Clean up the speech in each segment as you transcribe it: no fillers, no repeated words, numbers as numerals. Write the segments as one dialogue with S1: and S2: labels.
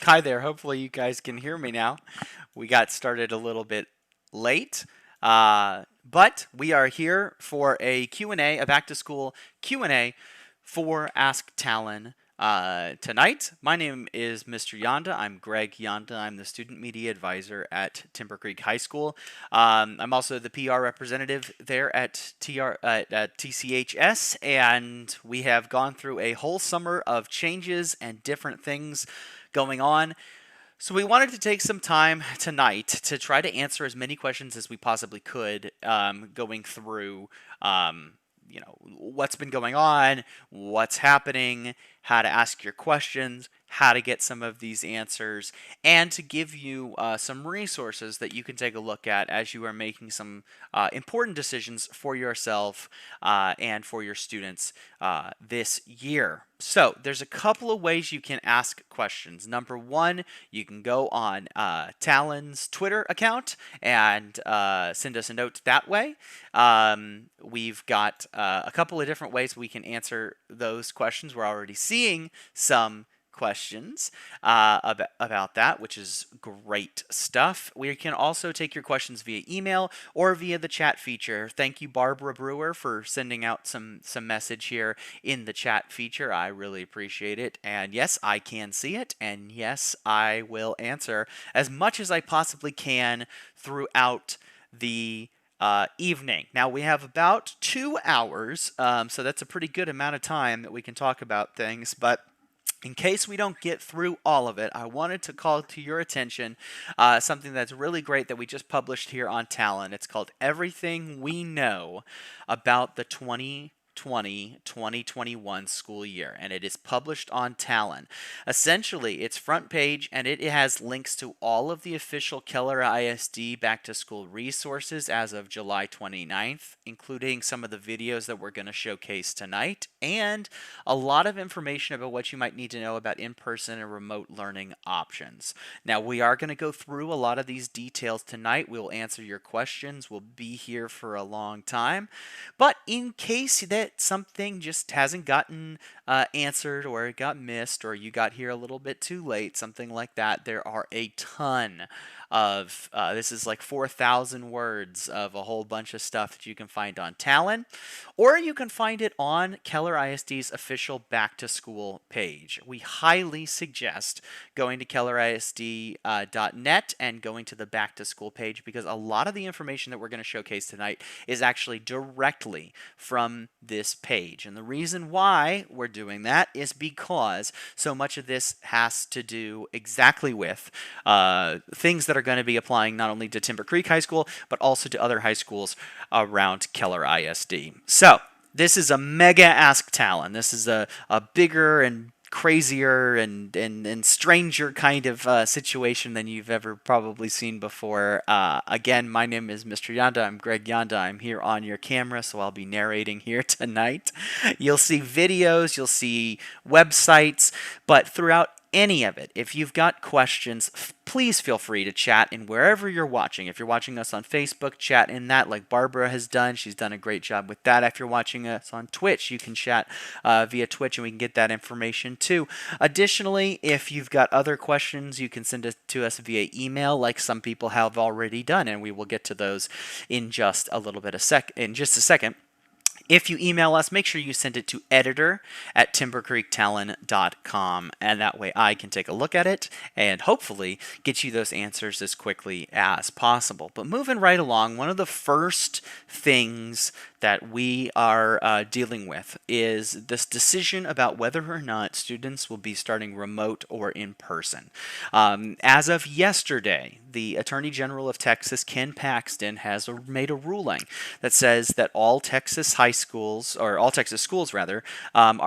S1: Hi there. Hopefully you guys can hear me now. We got started a little bit late, but we are here for a Q&A, a back to school Q&A for Ask Talon. Tonight, my name is Mr. Yonda. I'm Greg Yonda. I'm the student media advisor at Timber Creek High School. I'm also the PR representative there at TCHS, and we have gone through a whole summer of changes and different things going on. So we wanted to take some time tonight to try to answer as many questions as we possibly could, going through, what's been going on, what's happening, how to ask your questions, how to get some of these answers, and to give you some resources that you can take a look at as you are making some important decisions for yourself and for your students this year. So there's a couple of ways you can ask questions. Number one, you can go on Talon's Twitter account and send us a note that way. We've got a couple of different ways we can answer those questions. We're already seeing some questions about that, which is great stuff. We can also take your questions via email or via the chat feature. Thank you, Barbara Brewer, for sending out some message here in the chat feature. I really appreciate it. And yes, I can see it. And yes, I will answer as much as I possibly can throughout the evening. Now, we have about 2 hours, so that's a pretty good amount of time that we can talk about things, but in case we don't get through all of it, I wanted to call to your attention something that's really great that we just published here on Talon. It's called Everything We Know About the 2020-2021 school year, and it is published on Talon. Essentially, it's front page, and it has links to all of the official Keller ISD back-to-school resources as of July 29th, including some of the videos that we're going to showcase tonight, and a lot of information about what you might need to know about in-person and remote learning options. Now, we are going to go through a lot of these details tonight. We'll answer your questions. We'll be here for a long time. But in case that something just hasn't gotten answered, or it got missed, or you got here a little bit too late, something like that, there are a ton of, this is like 4,000 words of a whole bunch of stuff that you can find on Talon, or you can find it on Keller ISD's official back to school page. We highly suggest going to kellerisd.net and going to the back to school page, because a lot of the information that we're going to showcase tonight is actually directly from this page. And the reason why we're doing that is because so much of this has to do exactly with things that are going to be applying not only to Timber Creek High School, but also to other high schools around Keller ISD. So this is a mega Ask Talon. This is a bigger and crazier and stranger kind of situation than you've ever probably seen before. Again, my name is Mr. Yonda. I'm Greg Yonda. I'm here on your camera, so I'll be narrating here tonight. You'll see videos, you'll see websites, but throughout any of it, if you've got questions, please feel free to chat in wherever you're watching. If you're watching us on Facebook, chat in that like Barbara has done. She's done a great job with that. If you're watching us on Twitch, you can chat via Twitch and we can get that information too. Additionally, if you've got other questions, you can send it to us via email like some people have already done, and we will get to those in just a second. If you email us, make sure you send it to editor@timbercreektalon.com, and that way I can take a look at it and hopefully get you those answers as quickly as possible. But moving right along, one of the first things that we are dealing with is this decision about whether or not students will be starting remote or in person. As of yesterday, the Attorney General of Texas, Ken Paxton, has made a ruling that says that all Texas schools are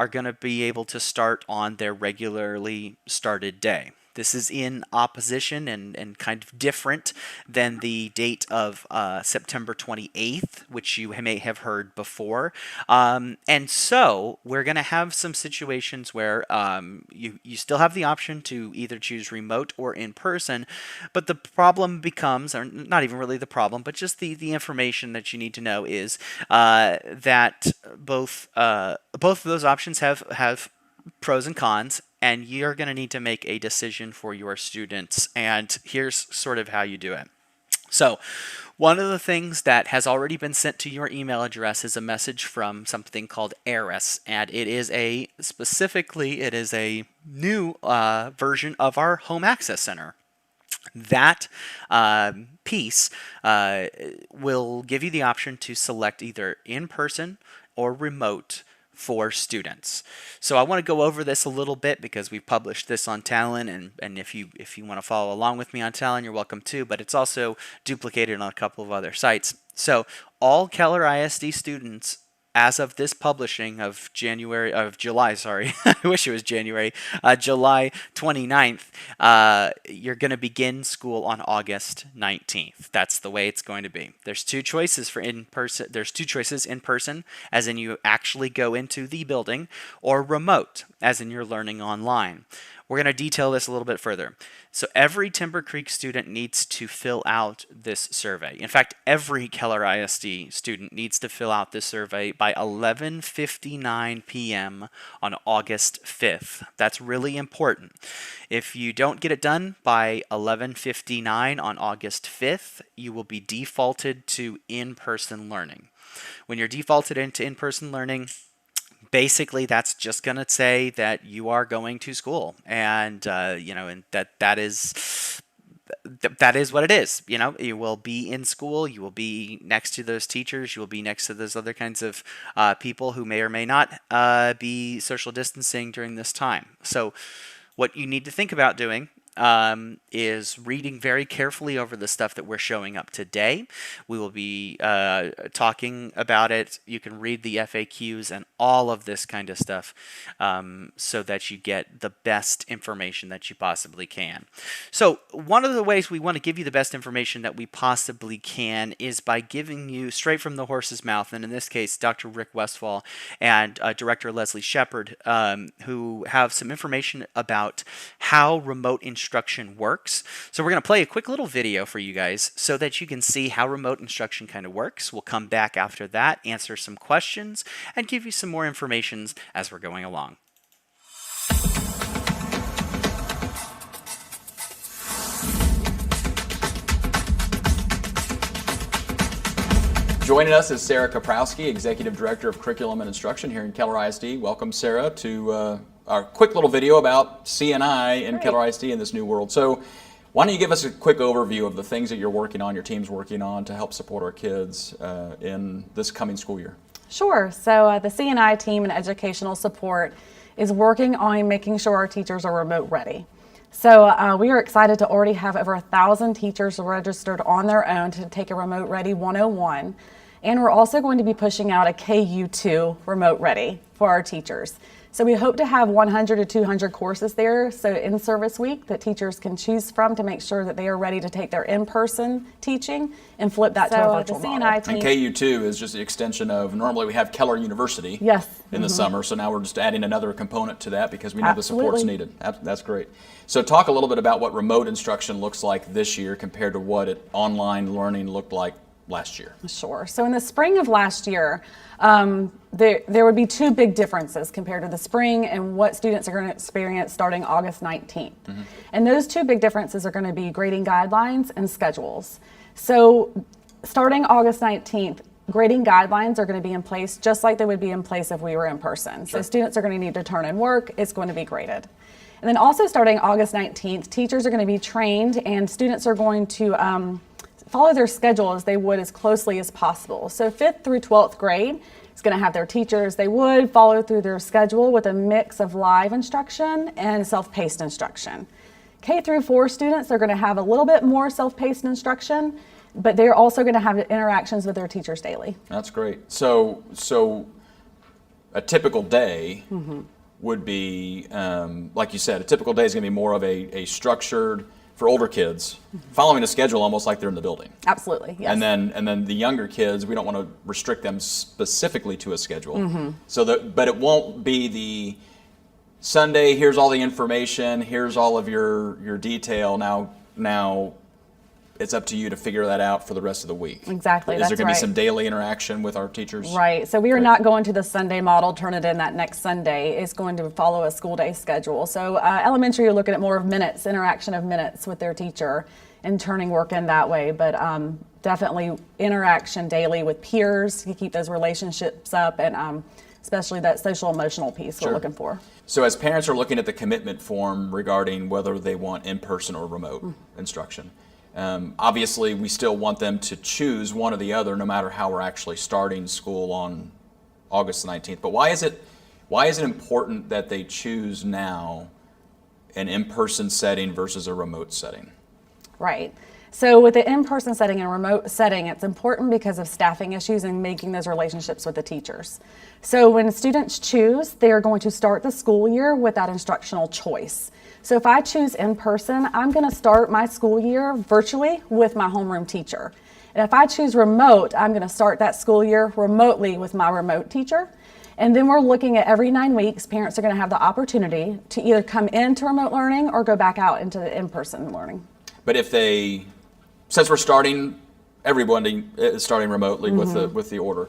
S1: going to be able to start on their regularly started day. This is in opposition and kind of different than the date of September 28th, which you may have heard before. And so we're going to have some situations where you still have the option to either choose remote or in person, but the problem becomes, or not even really the problem, but just the information that you need to know is that both of those options have pros and cons, and you're going to need to make a decision for your students. And here's sort of how you do it. So, one of the things that has already been sent to your email address is a message from something called Eris, and it is a new version of our Home Access Center. That piece will give you the option to select either in person or remote for students. So I want to go over this a little bit because we've published this on Talon, and if you want to follow along with me on Talon, you're welcome to, but it's also duplicated on a couple of other sites. So all Keller ISD students, as of this publishing of July, sorry, I wish it was January, July 29th, you're going to begin school on August 19th. That's the way it's going to be. There's two choices for in-person. There's two choices: in person, as in you actually go into the building, or remote, as in you're learning online. We're going to detail this a little bit further. So every Timber Creek student needs to fill out this survey. In fact, every Keller ISD student needs to fill out this survey by 11:59 p.m. on August 5th. That's really important. If you don't get it done by 11:59 on August 5th, you will be defaulted to in-person learning. When you're defaulted into in-person learning, basically that's just going to say that you are going to school, and and that is what it is. You will be in school, you will be next to those teachers, you will be next to those other kinds of people who may or may not be social distancing during this time. So what you need to think about doing is reading very carefully over the stuff that we're showing up today. We will be talking about it. You can read the FAQs and all of this kind of stuff so that you get the best information that you possibly can. So one of the ways we want to give you the best information that we possibly can is by giving you straight from the horse's mouth, and in this case, Dr. Rick Westfall and Director Leslie Shepard, who have some information about how remote instruction works. So we're going to play a quick little video for you guys so that you can see how remote instruction kind of works. We'll come back after that, answer some questions, and give you some more information as we're going along.
S2: Joining us is Sarah Kaprowski, Executive Director of Curriculum and Instruction here in Keller ISD. Welcome, Sarah, to our quick little video about CNI in Keller ISD in this new world. So why don't you give us a quick overview of the things that you're working on, your team's working on to help support our kids in this coming school year?
S3: Sure. So the CNI team and educational support is working on making sure our teachers are remote ready. So we are excited to already have over 1,000 teachers registered on their own to take a Remote Ready 101. And we're also going to be pushing out a KU2 Remote Ready for our teachers. So we hope to have 100 to 200 courses there, so in service week, that teachers can choose from to make sure that they are ready to take their in-person teaching and flip that to a virtual model.
S2: And KU2 is just the extension of, normally we have Keller University in the summer, so now we're just adding another component to that because we know the support's needed. That's great. So talk a little bit about what remote instruction looks like this year compared to what online learning looked like last year.
S3: Sure. So in the spring of last year, there would be two big differences compared to the spring and what students are going to experience starting August 19th. And those two big differences are going to be grading guidelines and schedules. So starting August 19th, grading guidelines are going to be in place just like they would be in place if we were in person. So students are going to need to turn in work. It's going to be graded. And then also starting August 19th, teachers are going to be trained and students are going to follow their schedule as they would as closely as possible. So 5th through 12th grade is going to have their teachers. They would follow through their schedule with a mix of live instruction and self-paced instruction. K through 4 students are going to have a little bit more self-paced instruction, but they're also going to have interactions with their teachers daily.
S2: That's great. So a typical day would be, like you said, a typical day is going to be more of a structured, for older kids, following a schedule almost like they're in the building.
S3: Absolutely, yes.
S2: And then the younger kids, we don't want to restrict them specifically to a schedule. But it won't be the Sunday, here's all the information, here's all of your detail. Now it's up to you to figure that out for the rest of the week.
S3: Exactly,
S2: Is
S3: that's
S2: there going to be
S3: right.
S2: some daily interaction with our teachers?
S3: Right. So we are
S2: Great.
S3: not going to the Sunday model, turn it in that next Sunday. It's going to follow a school day schedule. So elementary, you're looking at more of minutes, interaction of minutes with their teacher and turning work in that way. But definitely interaction daily with peers to keep those relationships up, and especially that social emotional piece
S2: Sure.
S3: we're looking for.
S2: So as parents are looking at the commitment form regarding whether they want in-person or remote instruction, obviously we still want them to choose one or the other no matter how we're actually starting school on August 19th. But why is it important that they choose now an in-person setting versus a remote setting?
S3: Right. So with the in-person setting and remote setting, it's important because of staffing issues and making those relationships with the teachers. So when students choose, they are going to start the school year with that instructional choice. So if I choose in-person, I'm going to start my school year virtually with my homeroom teacher. And if I choose remote, I'm going to start that school year remotely with my remote teacher. And then we're looking at every 9 weeks, parents are going to have the opportunity to either come into remote learning or go back out into the in-person learning.
S2: But since we're starting, everybody is starting remotely with the order.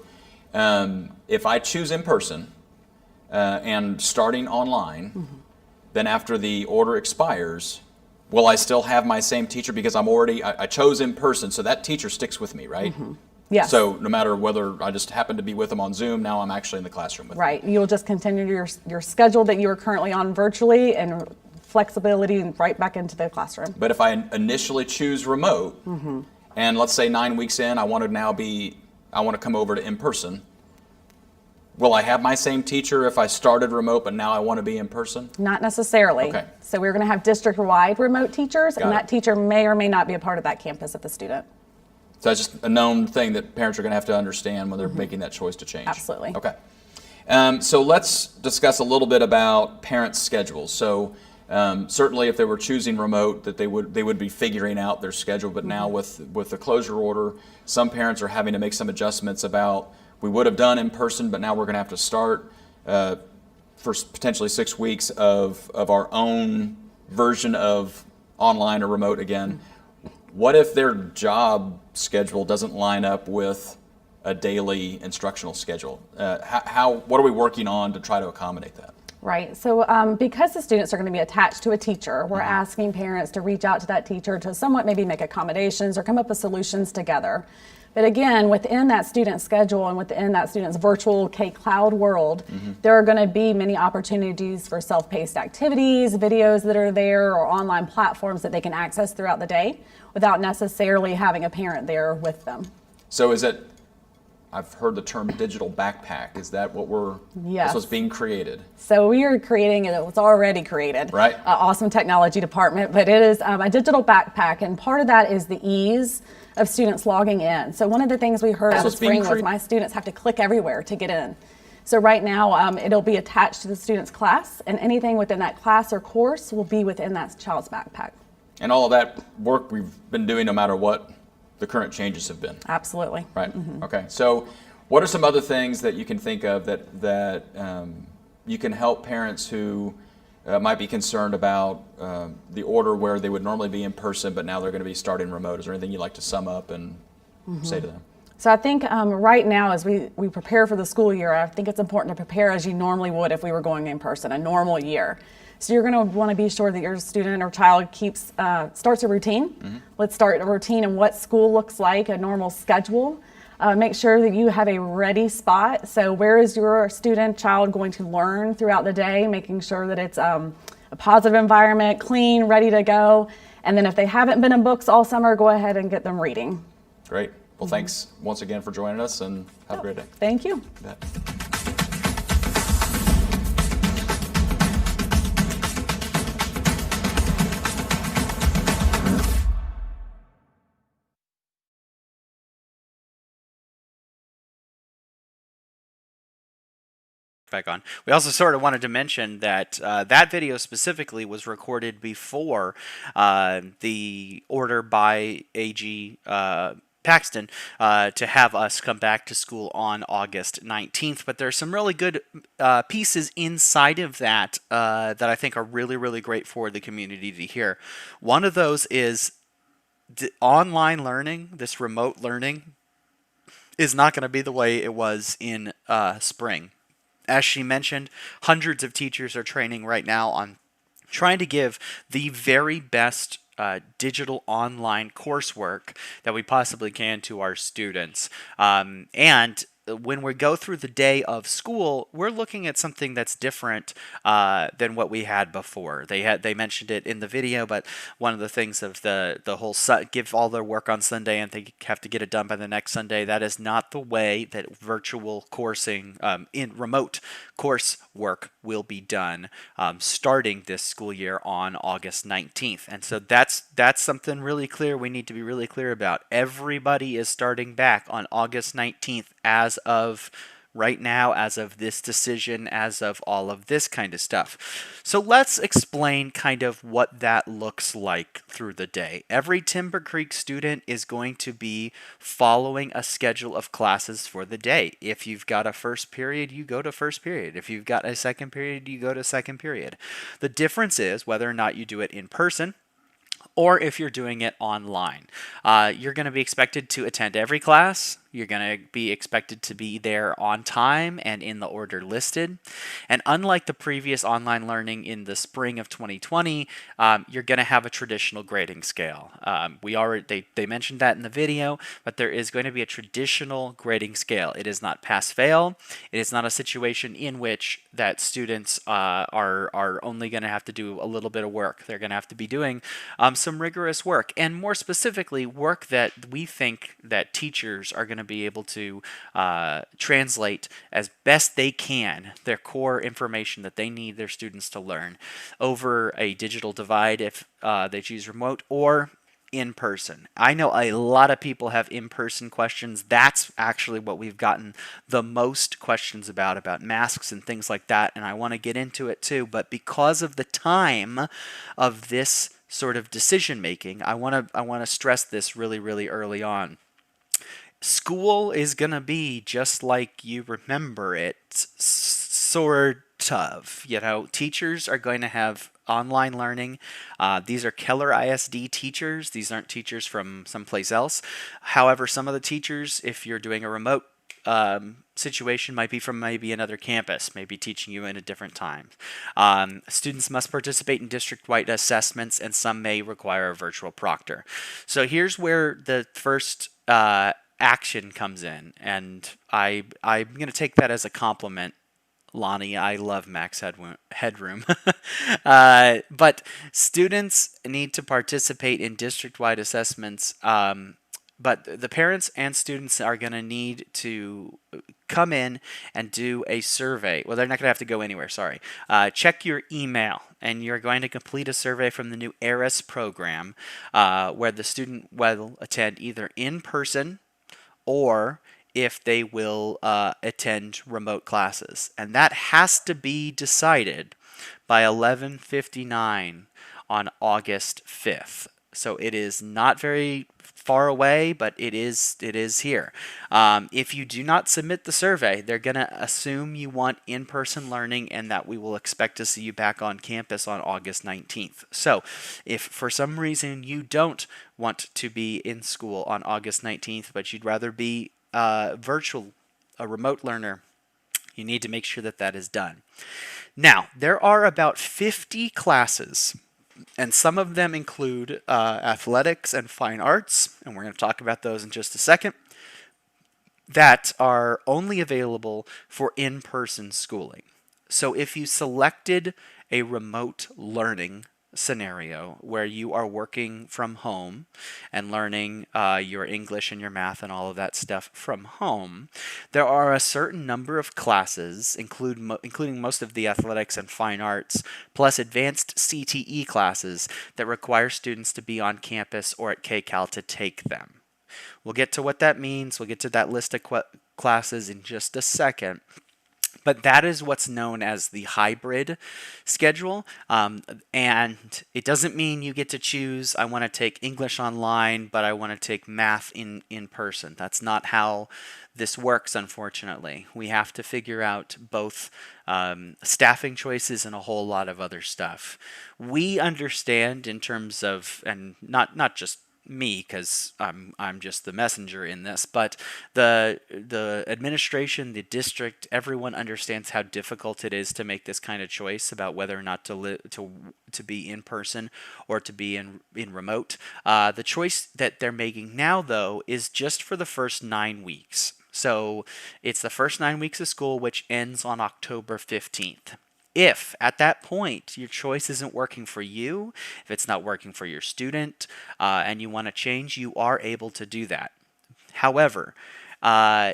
S2: If I choose in person and starting online, then after the order expires, will I still have my same teacher because I chose in person, so that teacher sticks with me, right?
S3: Yes.
S2: So no matter whether I just happen to be with them on Zoom, now I'm actually in the classroom with them.
S3: Right. You'll just continue your schedule that you are currently on virtually, and flexibility and right back into the classroom.
S2: But if I initially choose remote, and let's say 9 weeks in, I want to come over to in person, will I have my same teacher if I started remote, but now I want to be in person?
S3: Not necessarily.
S2: Okay.
S3: So we're going to have district-wide remote teachers,
S2: Got
S3: and
S2: it.
S3: that teacher may or may not be a part of that campus of the student.
S2: So that's just a known thing that parents are going to have to understand when they're making that choice to change.
S3: Absolutely.
S2: Okay. So let's discuss a little bit about parents' schedules. So certainly, if they were choosing remote, that they would be figuring out their schedule. But now with the closure order, some parents are having to make some adjustments about, we would have done in person, but now we're going to have to start for potentially 6 weeks of our own version of online or remote again. What if their job schedule doesn't line up with a daily instructional schedule? What are we working on to try to accommodate that?
S3: Right. So because the students are going to be attached to a teacher, we're asking parents to reach out to that teacher to somewhat maybe make accommodations or come up with solutions together. But again, within that student schedule and within that student's virtual K-Cloud world, there are going to be many opportunities for self-paced activities, videos that are there, or online platforms that they can access throughout the day without necessarily having a parent there with them.
S2: So I've heard the term digital backpack. Is that
S3: Yes.
S2: that's what's being created?
S3: So we are creating it. It's already created.
S2: Right.
S3: Awesome technology department, but it is a digital backpack, and part of that is the ease of students logging in. So one of the things we heard
S2: That's
S3: this
S2: what's being
S3: spring was my students have to click everywhere to get in. So right now it'll be attached to the student's class, and anything within that class or course will be within that child's backpack.
S2: And all of that work we've been doing no matter what the current changes have been.
S3: Absolutely.
S2: Right. Okay. So, what are some other things that you can think of that you can help parents who might be concerned about the order where they would normally be in person, but now they're going to be starting remote? Is there anything you'd like to sum up and say to them?
S3: So I think right now, as we prepare for the school year, I think it's important to prepare as you normally would if we were going in person, a normal year. So you're going to want to be sure that your student or child starts a routine. Let's start a routine and what school looks like, a normal schedule. Make sure that you have a ready spot. So where is your student, child going to learn throughout the day, making sure that it's a positive environment, clean, ready to go. And then if they haven't been in books all summer, go ahead and get them reading.
S2: Great. Well, thanks once again for joining us, and have a great day.
S3: Thank you.
S2: You bet.
S1: Back on. We also sort of wanted to mention that that video specifically was recorded before the order by AG Paxton to have us come back to school on August 19th. But there's some really good pieces inside of that that I think are really, really great for the community to hear. One of those is Online learning, this remote learning, is not going to be the way it was in spring. As she mentioned, hundreds of teachers are training right now on trying to give the very best digital online coursework that we possibly can to our students. And when we go through the day of school, we're looking at something that's different than what we had before. They mentioned it in the video, but one of the things of the whole give all their work on Sunday and they have to get it done by the next Sunday. That is not the way that virtual coursing in remote course work will be done starting this school year on August 19th. And so that's something really clear we need to be really clear about. Everybody is starting back on August 19th as of right now, as of this decision, as of all of this kind of stuff. So let's explain kind of what that looks like through the day. Every Timber Creek student is going to be following a schedule of classes for the day. If you've got a first period, you go to first period. If you've got a second period, you go to second period. The difference is whether or not you do it in person or if you're doing it online. You're going to be expected to attend every class. You're going to be expected to be there on time and in the order listed. And unlike the previous online learning in the spring of 2020, you're going to have a traditional grading scale. They mentioned that in the video, but there is going to be a traditional grading scale. It is not pass-fail. It is not a situation in which that students are only going to have to do a little bit of work. They're going to have to be doing some rigorous work, and more specifically, work that we think that teachers are going to be able to translate as best they can their core information that they need their students to learn over a digital divide if they choose remote or in person. I know a lot of people have in-person questions. That's actually what we've gotten the most questions about masks and things like that, and I want to get into it too, but because of the time of this sort of decision making, I want to stress this really early on. School is going to be just like you remember it, sort of. Teachers are going to have online learning. These are Keller ISD teachers. These aren't teachers from someplace else. However, some of the teachers, if you're doing a remote situation, might be from maybe another campus, maybe teaching you in a different time. Students must participate in district-wide assessments, and some may require a virtual proctor. So here's where the first action comes in, and I'm going to take that as a compliment. Lonnie, I love max headroom. But students need to participate in district-wide assessments, but the parents and students are going to need to come in and do a survey. Well, they're not going to have to go anywhere, sorry. Check your email, and you're going to complete a survey from the new ARIS program where the student will attend either in person or if they will attend remote classes. And that has to be decided by 11:59 on August 5th. So it is not very far away, but it is here. If you do not submit the survey, they're going to assume you want in-person learning and that we will expect to see you back on campus on August 19th. So if for some reason you don't want to be in school on August 19th, but you'd rather be virtual, a remote learner, you need to make sure that that is done. Now, there are about 50 classes, and some of them include athletics and fine arts, and we're going to talk about those in just a second, that are only available for in-person schooling. So if you selected a remote learning scenario where you are working from home and learning your English and your math and all of that stuff from home, there are a certain number of classes, including most of the athletics and fine arts, plus advanced CTE classes that require students to be on campus or at KCAL to take them. We'll get to what that means. We'll get to that list of classes in just a second. But that is what's known as the hybrid schedule. And it doesn't mean you get to choose, I want to take English online, but I want to take math in person. That's not how this works, unfortunately. We have to figure out both staffing choices and a whole lot of other stuff. We understand in terms of, and not just me because I'm just the messenger in this, but the administration, the district, everyone understands how difficult it is to make this kind of choice about whether or not to be in person or to be in remote. The choice that they're making now, though, is just for the first 9 weeks. So it's the first 9 weeks of school, which ends on October 15th. If at that point your choice isn't working for you, if it's not working for your student, and you want to change, you are able to do that. However, uh,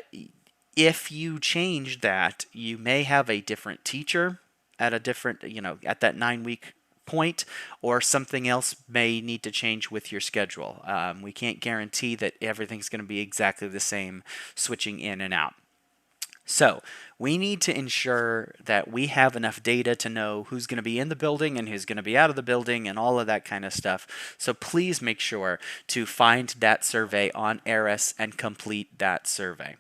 S1: if you change that, you may have a different teacher at a different, at that 9 week point, or something else may need to change with your schedule. We can't guarantee that everything's going to be exactly the same switching in and out. So we need to ensure that we have enough data to know who's going to be in the building and who's going to be out of the building and all of that kind of stuff. So please make sure to find that survey on ARIS and complete that survey.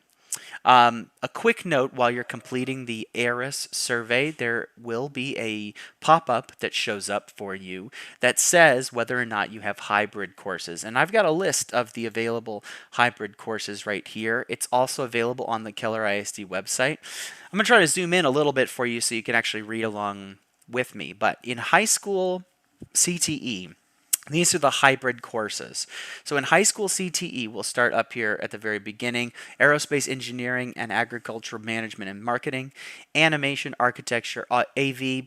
S1: A quick note while you're completing the ARIS survey, there will be a pop up that shows up for you that says whether or not you have hybrid courses. And I've got a list of the available hybrid courses right here. It's also available on the Keller ISD website. I'm going to try to zoom in a little bit for you so you can actually read along with me. But in high school CTE, these are the hybrid courses. So in high school CTE, we'll start up here at the very beginning: aerospace engineering and agricultural management and marketing, animation, architecture, AV,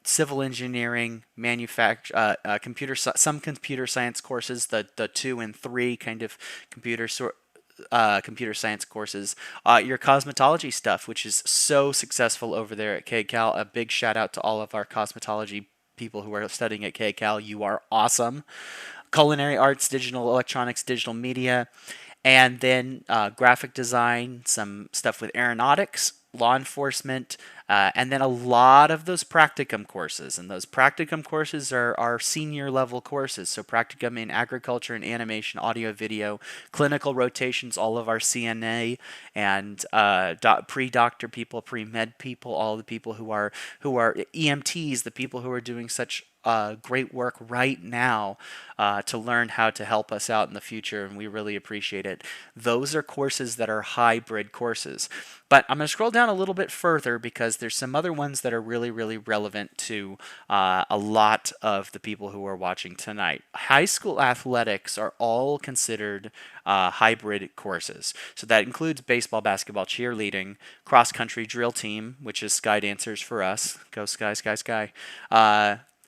S1: civil engineering, some computer science courses, the 2 and 3 kind of computer science courses, your cosmetology stuff, which is so successful over there at KCAL. A big shout out to all of our cosmetology people who are studying at KCAL. You are awesome. Culinary arts, digital electronics, digital media, and then graphic design, some stuff with aeronautics, law enforcement, and then a lot of those practicum courses. And those practicum courses are senior level courses. So practicum in agriculture and animation, audio, video, clinical rotations, all of our CNA and pre-doctor people, pre-med people, all the people who are EMTs, the people who are doing such great work right now to learn how to help us out in the future, and we really appreciate it. Those are courses that are hybrid courses. But I'm going to scroll down a little bit further because there's some other ones that are really, really relevant to a lot of the people who are watching tonight. High school athletics are all considered hybrid courses. So that includes baseball, basketball, cheerleading, cross-country drill team, which is Sky Dancers for us. Go Sky, Sky, Sky.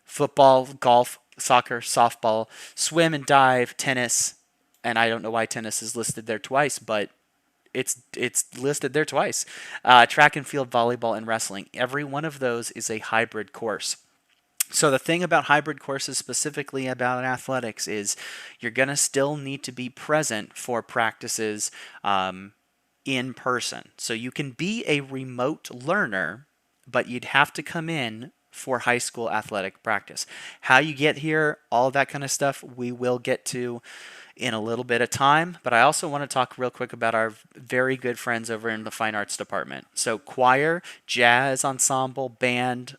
S1: Football, golf, soccer, softball, swim and dive, tennis, and I don't know why tennis is listed there twice, but it's listed there twice. Track and field, volleyball, and wrestling. Every one of those is a hybrid course. So the thing about hybrid courses, specifically about athletics, is you're going to still need to be present for practices in person. So you can be a remote learner, but you'd have to come in for high school athletic practice. How you get here, all that kind of stuff, we will get to in a little bit of time. But I also want to talk real quick about our very good friends over in the fine arts department. So choir, jazz ensemble, band,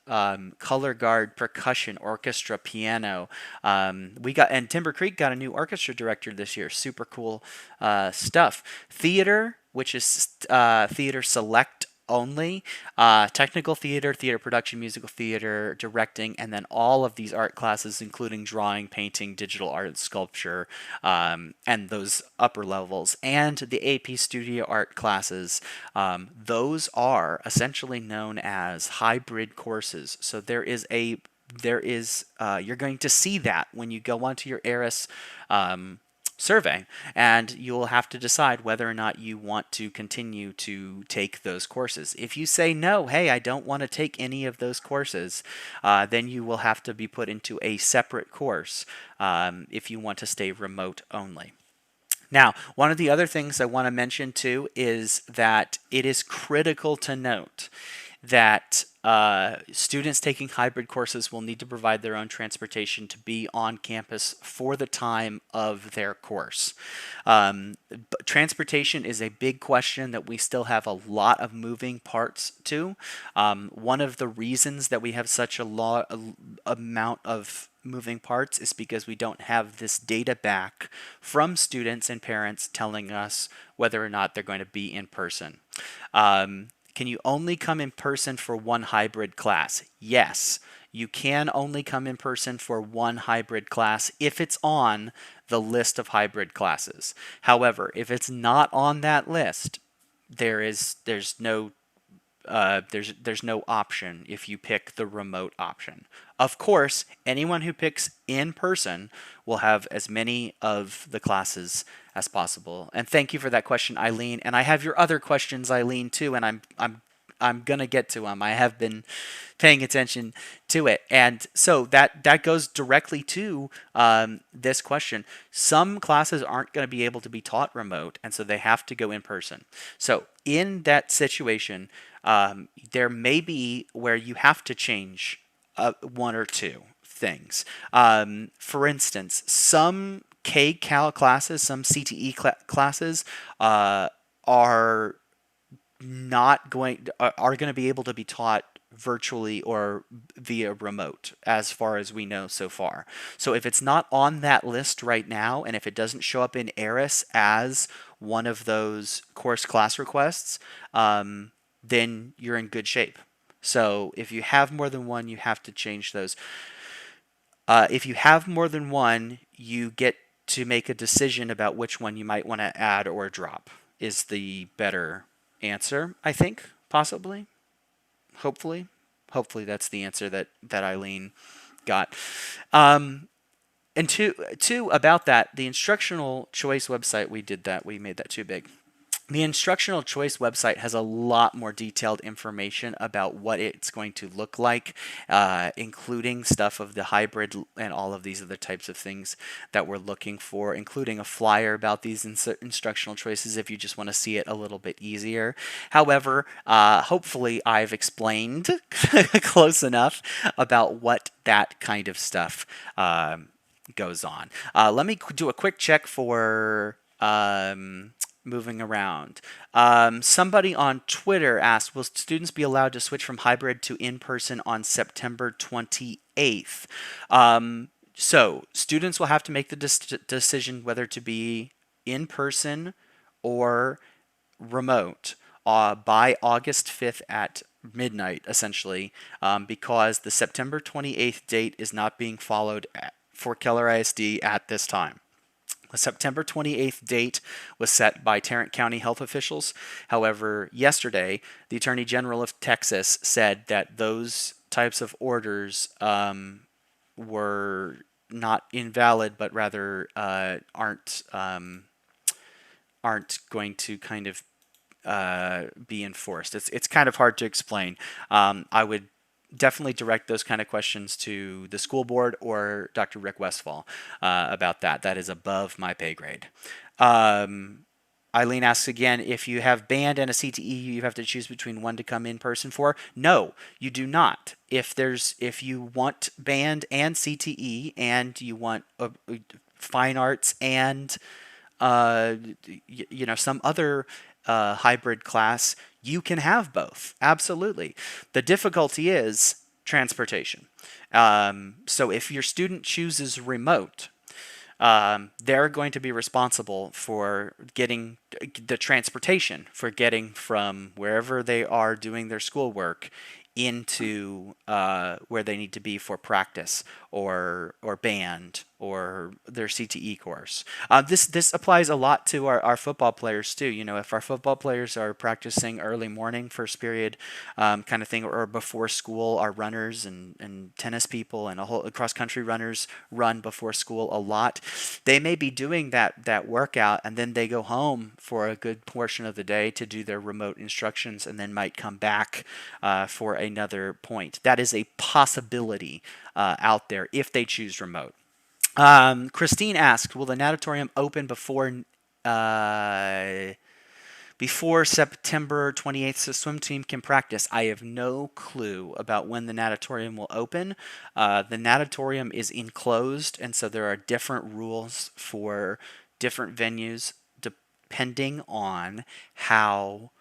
S1: color guard, percussion, orchestra, piano. And Timber Creek got a new orchestra director this year. Super cool stuff. Theater, which is theater select only, technical theater, theater production, musical theater, directing, and then all of these art classes, including drawing, painting, digital art, sculpture, and those upper levels, and the AP studio art classes. Those are essentially known as hybrid courses. So you're going to see that when you go onto your ARIS survey, and you'll have to decide whether or not you want to continue to take those courses. If you say no, hey, I don't want to take any of those courses, then you will have to be put into a separate course if you want to stay remote only. Now, one of the other things I want to mention too is that it is critical to note that students taking hybrid courses will need to provide their own transportation to be on campus for the time of their course. Transportation is a big question that we still have a lot of moving parts to. One of the reasons that we have such a amount of moving parts is because we don't have this data back from students and parents telling us whether or not they're going to be in person. Can you only come in person for one hybrid class? Yes, you can only come in person for one hybrid class if it's on the list of hybrid classes. However, if it's not on that list, there's no option if you pick the remote option. Of course, anyone who picks in person will have as many of the classes as possible. And thank you for that question, Eileen. And I have your other questions, Eileen, too, and I'm gonna get to them. I have been paying attention to it, and so that goes directly to this question. Some classes aren't going to be able to be taught remote, and so they have to go in person. So in that situation, there may be where you have to change one or two things. For instance, some K-Cal classes, some CTE classes are not going are going to be able to be taught virtually or via remote as far as we know so far. So if it's not on that list right now, and if it doesn't show up in Eris as one of those course class requests, then you're in good shape. So if you have more than one, you have to change those. If you have more than one, you get to make a decision about which one you might want to add or drop, is the better answer, I think, possibly. Hopefully. Hopefully that's the answer that Eileen got. And two about that, the Instructional Choice website, we made that too big. The Instructional Choice website has a lot more detailed information about what it's going to look like, including stuff of the hybrid and all of these other types of things that we're looking for, including a flyer about these instructional choices if you just want to see it a little bit easier. However, hopefully I've explained close enough about what that kind of stuff goes on. Let me do a quick check for moving around. Somebody on Twitter asked, will students be allowed to switch from hybrid to in-person on September 28th? So students will have to make the decision whether to be in person or remote by August 5th at midnight, essentially, because the September 28th date is not being followed for Keller ISD at this time. The September 28th date was set by Tarrant County health officials. However, yesterday, the Attorney General of Texas said that those types of orders were not invalid, but rather aren't going to kind of be enforced. It's kind of hard to explain. I would definitely direct those kind of questions to the school board or Dr. Rick Westfall about that. That is above my pay grade. Eileen asks again, if you have band and a CTE, you have to choose between one to come in person for. No, you do not. If you want band and CTE and you want fine arts and some other hybrid class, you can have both. Absolutely. The difficulty is transportation. So if your student chooses remote, they're going to be responsible for getting the transportation, for getting from wherever they are doing their schoolwork into where they need to be for practice or band or their CTE course. This applies a lot to our football players too. You know, if our football players are practicing early morning, first period kind of thing, or before school, our runners and tennis people and a whole cross country runners run before school a lot. They may be doing that workout and then they go home for a good portion of the day to do their remote instructions and then might come back for another point. That is a possibility out there if they choose remote. Christine asked, will the natatorium open before September 28th so swim team can practice? I have no clue about when the natatorium will open. The natatorium is enclosed, and so there are different rules for different venues depending on how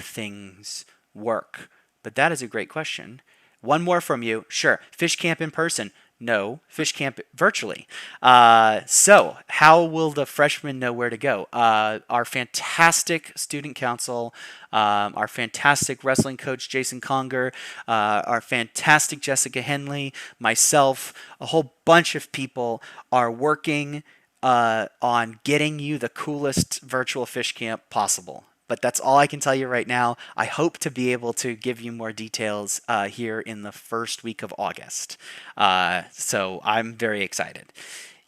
S1: things work. But that is a great question. One more from you. Sure. Fish camp in person. No, fish camp virtually. So, how will the freshmen know where to go? Our fantastic student council, our fantastic wrestling coach Jason Conger, our fantastic Jessica Henley, myself, a whole bunch of people are working on getting you the coolest virtual fish camp possible. But that's all I can tell you right now. I hope to be able to give you more details here in the first week of August. So I'm very excited.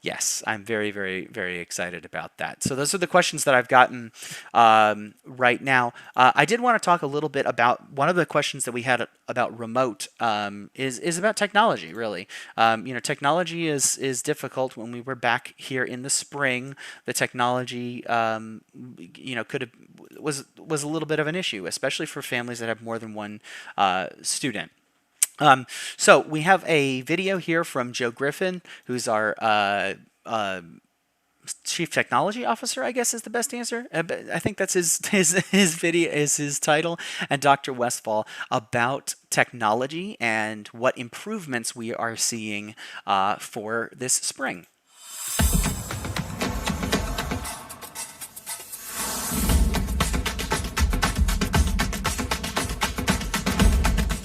S1: Yes, I'm very, very, very excited about that. So those are the questions that I've gotten right now. I did want to talk a little bit about one of the questions that we had about remote is about technology. Really, technology is difficult. When we were back here in the spring, the technology could have was a little bit of an issue, especially for families that have more than one student. So we have a video here from Joe Griffin, who's our Chief Technology Officer, I guess is the best answer. I think that's his video is his title, and Dr. Westfall about technology and what improvements we are seeing for this spring.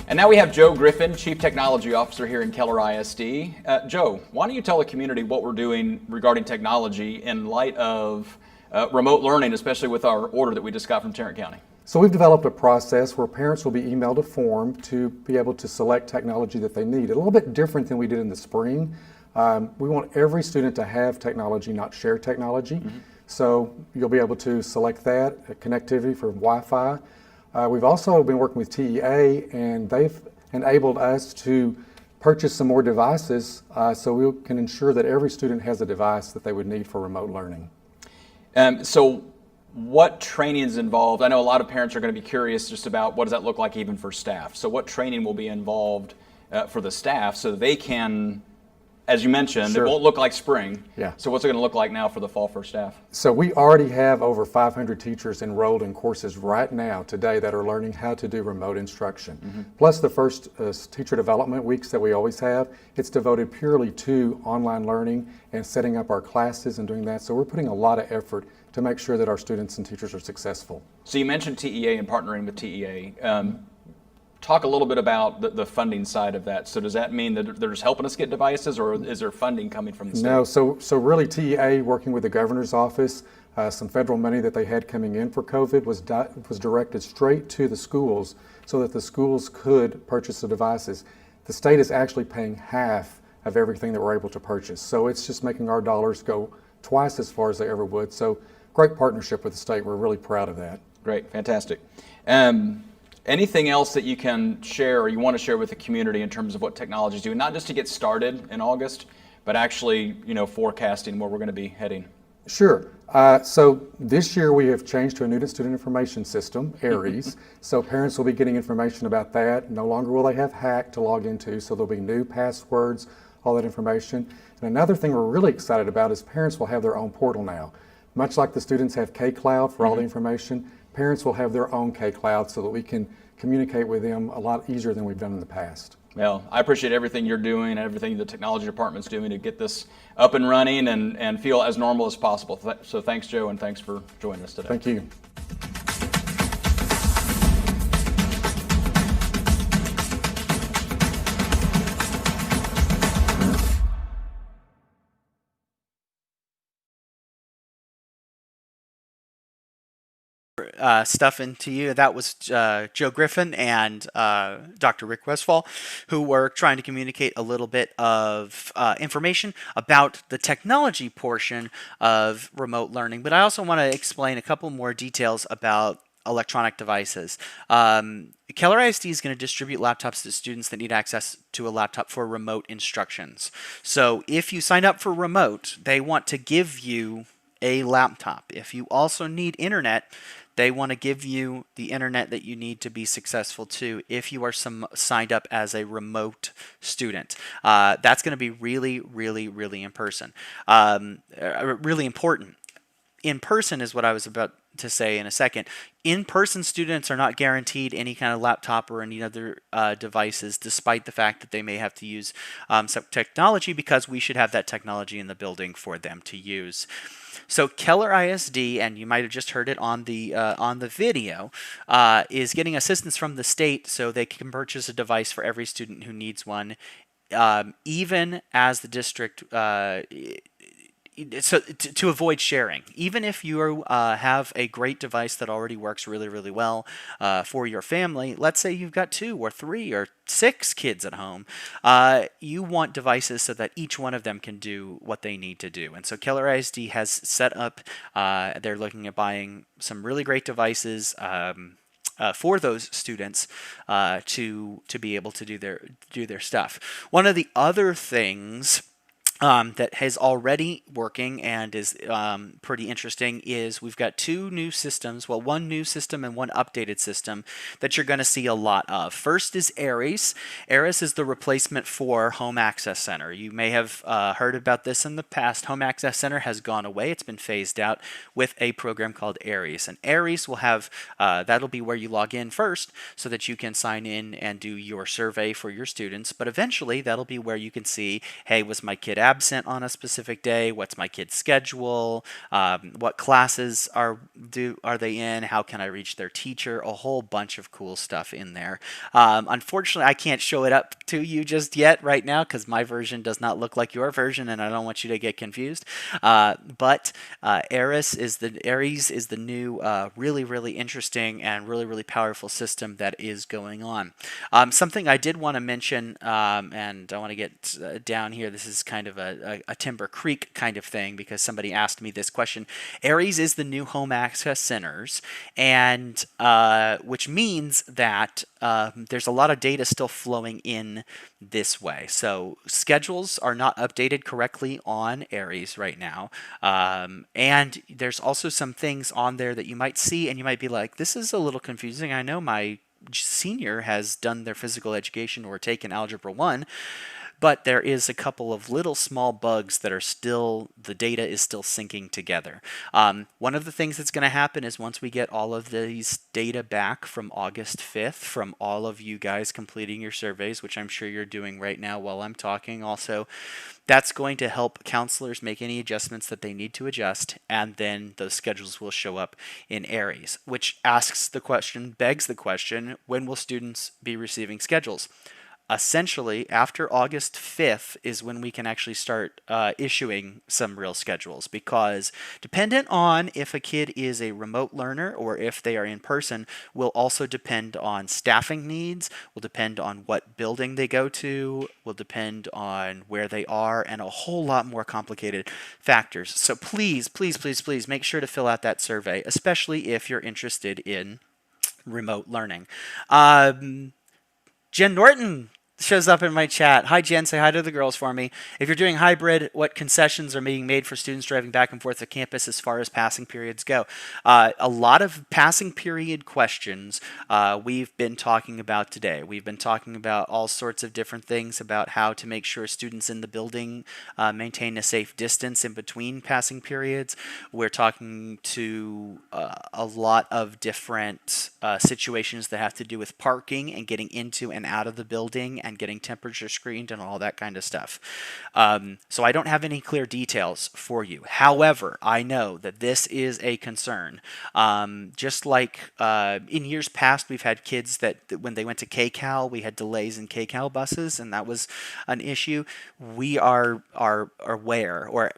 S2: And now we have Joe Griffin, Chief Technology Officer here in Keller ISD. Joe, why don't you tell the community what we're doing regarding technology in light of remote learning, especially with our order that we just got from Tarrant County?
S4: So we've developed a process where parents will be emailed a form to be able to select technology that they need. A little bit different than we did in the spring. We want every student to have technology, not share technology. Mm-hmm. So you'll be able to select that, connectivity for Wi-Fi. We've also been working with TEA, and they've enabled us to purchase some more devices so we can ensure that every student has a device that they would need for remote learning.
S2: So what training is involved? I know a lot of parents are going to be curious just about what does that look like even for staff. So what training will be involved for the staff so that they can, as you mentioned,
S4: Sure.
S2: It won't look like spring.
S4: Yeah.
S2: So what's it going to look like now for the fall for staff?
S4: So we already have over 500 teachers enrolled in courses right now today that are learning how to do remote instruction. Mm-hmm. Plus the first teacher development weeks that we always have, it's devoted purely to online learning and setting up our classes and doing that. So we're putting a lot of effort to make sure that our students and teachers are successful.
S2: So you mentioned TEA and partnering with TEA. Talk a little bit about the funding side of that. So does that mean that they're just helping us get devices, or is there funding coming from the state?
S4: No, so really TEA working with the governor's office, some federal money that they had coming in for COVID was directed straight to the schools so that the schools could purchase the devices. The state is actually paying half of everything that we're able to purchase. So it's just making our dollars go twice as far as they ever would. So great partnership with the state. We're really proud of that.
S2: Great, fantastic. Anything else that you can share or you want to share with the community in terms of what technology is doing, not just to get started in August, but actually, forecasting where we're going to be heading?
S4: Sure. So this year we have changed to a new student information system, ARIES. So parents will be getting information about that. No longer will they have hack to log into, so there'll be new passwords, all that information. And another thing we're really excited about is parents will have their own portal now. Much like the students have K-Cloud for all the information, parents will have their own K-Cloud so that we can communicate with them a lot easier than we've done in the past.
S2: Well, I appreciate everything you're doing and everything the technology department's doing to get this up and running and feel as normal as possible. So thanks, Joe, and thanks for joining us today.
S4: Thank you.
S1: Stuff into you. That was Joe Griffin and Dr. Rick Westfall, who were trying to communicate a little bit of information about the technology portion of remote learning. But I also want to explain a couple more details about electronic devices. Keller ISD is going to distribute laptops to students that need access to a laptop for remote instructions. So if you sign up for remote, they want to give you a laptop. If you also need internet, they want to give you the internet that you need to be successful too if you are signed up as a remote student. That's going to be really, really, really in person, really important. in person is what I was about to say in a second. In-person students are not guaranteed any kind of laptop or any other devices, despite the fact that they may have to use some technology, because we should have that technology in the building for them to use. So Keller ISD, and you might have just heard it on the video, is getting assistance from the state so they can purchase a device for every student who needs one, even as the district. So to avoid sharing, even if you have a great device that already works really, really well for your family, let's say you've got 2 or 3 or 6 kids at home, you want devices so that each one of them can do what they need to do. And so Keller ISD has set up, they're looking at buying some really great devices for those students to be able to do their stuff. One of the other things that is already working and is pretty interesting is we've got 2 new systems, well, 1 new system and 1 updated system that you're going to see a lot of. First is ARES. ARES is the replacement for Home Access Center. You may have heard about this in the past. Home Access Center has gone away. It's been phased out with a program called ARES. And ARES will have, that'll be where you log in first so that you can sign in and do your survey for your students. But eventually that'll be where you can see, hey, was my kid absent on a specific day? What's my kid's schedule? What classes are they in? How can I reach their teacher? A whole bunch of cool stuff in there. Unfortunately, I can't show it up to you just yet right now because my version does not look like your version, and I don't want you to get confused. But ARES is the new, really, really interesting and really, really powerful system that is going on. Something I did want to mention, and I want to get down here. This is kind of a Timber Creek kind of thing because somebody asked me this question. ARES is the new home access centers, and which means that there's a lot of data still flowing in this way. So schedules are not updated correctly on ARES right now, and there's also some things on there that you might see and you might be like, this is a little confusing. I know my senior has done their physical education or taken Algebra 1, but there is a couple of little small bugs that are still, the data is still syncing together. One of the things that's going to happen is once we get all of these data back from August 5th, from all of you guys completing your surveys, which I'm sure you're doing right now while I'm talking also, that's going to help counselors make any adjustments that they need to adjust, and then those schedules will show up in ARES, which begs the question, when will students be receiving schedules? Essentially, after August 5th is when we can actually start issuing some real schedules, because dependent on if a kid is a remote learner or if they are in person will also depend on staffing needs, will depend on what building they go to, will depend on where they are, and a whole lot more complicated factors. So please, please, please, please make sure to fill out that survey, especially if you're interested in remote learning. Jen Norton shows up in my chat. Hi, Jen. Say hi to the girls for me. If you're doing hybrid, what concessions are being made for students driving back and forth to campus as far as passing periods go? A lot of passing period questions we've been talking about today. We've been talking about all sorts of different things about how to make sure students in the building maintain a safe distance in between passing periods. We're talking to a lot of different situations that have to do with parking and getting into and out of the building and getting temperature screened and all that kind of stuff. So I don't have any clear details for you. However, I know that this is a concern. Just like in years past, we've had kids that when they went to KCAL, we had delays in KCAL buses, and that was an issue. We are aware, or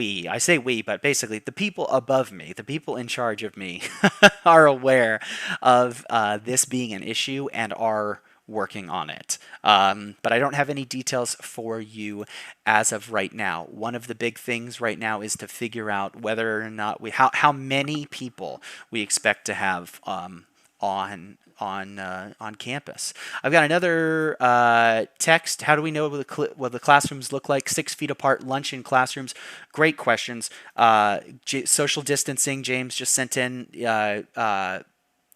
S1: I say we, but basically the people above me, the people in charge of me are aware of this being an issue and are working on it. But I don't have any details for you as of right now. One of the big things right now is to figure out whether or not how many people we expect to have on campus. I've got another text. How do we know what the classrooms look like? 6 feet apart, lunch in classrooms. Great questions. Social distancing. James just sent in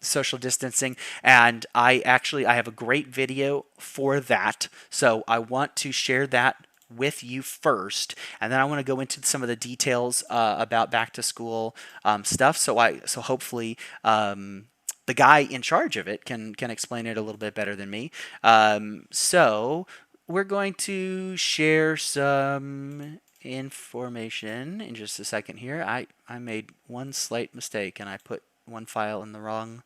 S1: social distancing, and I have a great video for that, so I want to share that with you first, and then I want to go into some of the details about back to school stuff. So hopefully the guy in charge of it can explain it a little bit better than me. So we're going to share some information in just a second here. I made one slight mistake and I put one file in the wrong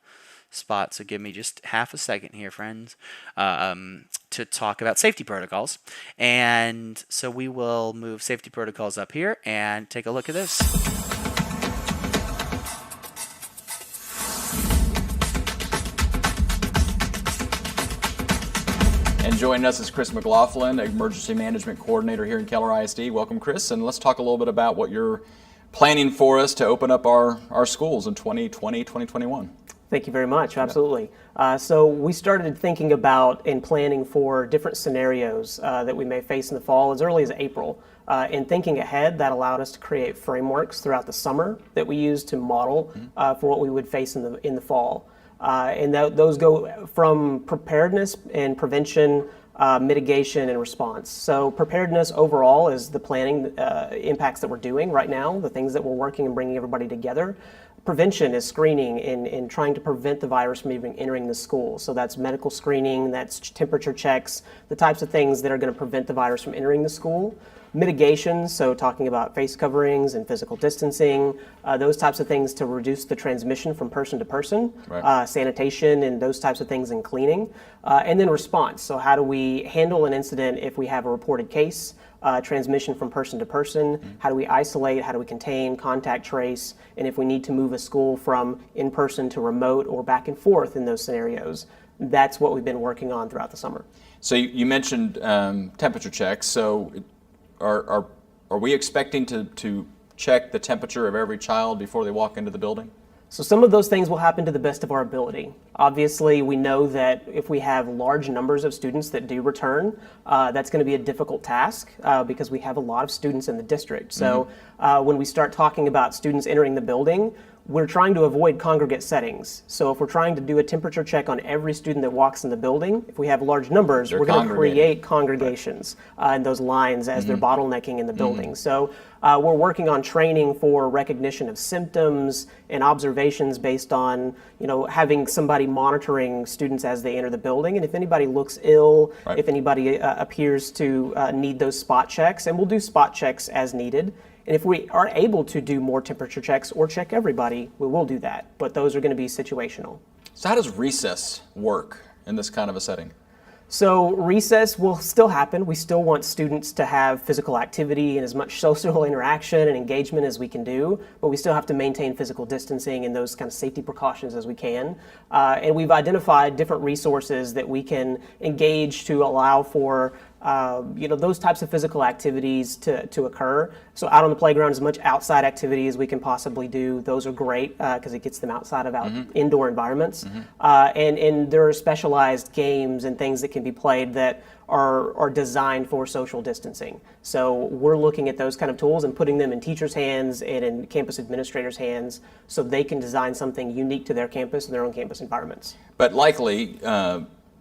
S1: spot, so give me just half a second here, friends, to talk about safety protocols. And so we will move safety protocols up here and take a look at this.
S2: And joining us is Chris McLaughlin, Emergency Management Coordinator here in Keller ISD. Welcome, Chris, and let's talk a little bit about what you're planning for us to open up our schools in 2020, 2021.
S5: Thank you very much. Absolutely. So we started thinking about and planning for different scenarios that we may face in the fall as early as April. And thinking ahead, that allowed us to create frameworks throughout the summer that we used to model for what we would face in the fall. And those go from preparedness and prevention, mitigation, and response. So preparedness overall is the planning impacts that we're doing right now, the things that we're working and bringing everybody together. Prevention is screening and trying to prevent the virus from even entering the school. So that's medical screening, that's temperature checks, the types of things that are going to prevent the virus from entering the school. Mitigation, so talking about face coverings and physical distancing, those types of things to reduce the transmission from person to person,
S2: right.
S5: Sanitation and those types of things, and cleaning. And then response, so how do we handle an incident if we have a reported case, transmission from person to person, how do we isolate, how do we contain, contact trace, and if we need to move a school from in-person to remote or back and forth in those scenarios. That's what we've been working on throughout the summer.
S2: So you mentioned temperature checks. So are we expecting to check the temperature of every child before they walk into the building?
S5: So some of those things will happen to the best of our ability. Obviously, we know that if we have large numbers of students that do return, that's going to be a difficult task because we have a lot of students in the district. So when we start talking about students entering the building, we're trying to avoid congregate settings. So if we're trying to do a temperature check on every student that walks in the building, if we have large numbers, we're going to create congregations in those lines as they're bottlenecking in the building. So we're working on training for recognition of symptoms and observations based on, having somebody monitoring students as they enter the building. And if anybody looks ill, if anybody appears to need those spot checks, and we'll do spot checks as needed. And if we are able to do more temperature checks or check everybody, we will do that. But those are going to be situational.
S2: So how does recess work in this kind of a setting?
S5: So recess will still happen. We still want students to have physical activity and as much social interaction and engagement as we can do, but we still have to maintain physical distancing and those kind of safety precautions as we can. And we've identified different resources that we can engage to allow for those types of physical activities to occur. So out on the playground, as much outside activity as we can possibly do. Those are great because it gets them outside of indoor environments. And there are specialized games and things that can be played that are designed for social distancing. So we're looking at those kind of tools and putting them in teachers' hands and in campus administrators' hands so they can design something unique to their campus and their own campus environments.
S2: But likely,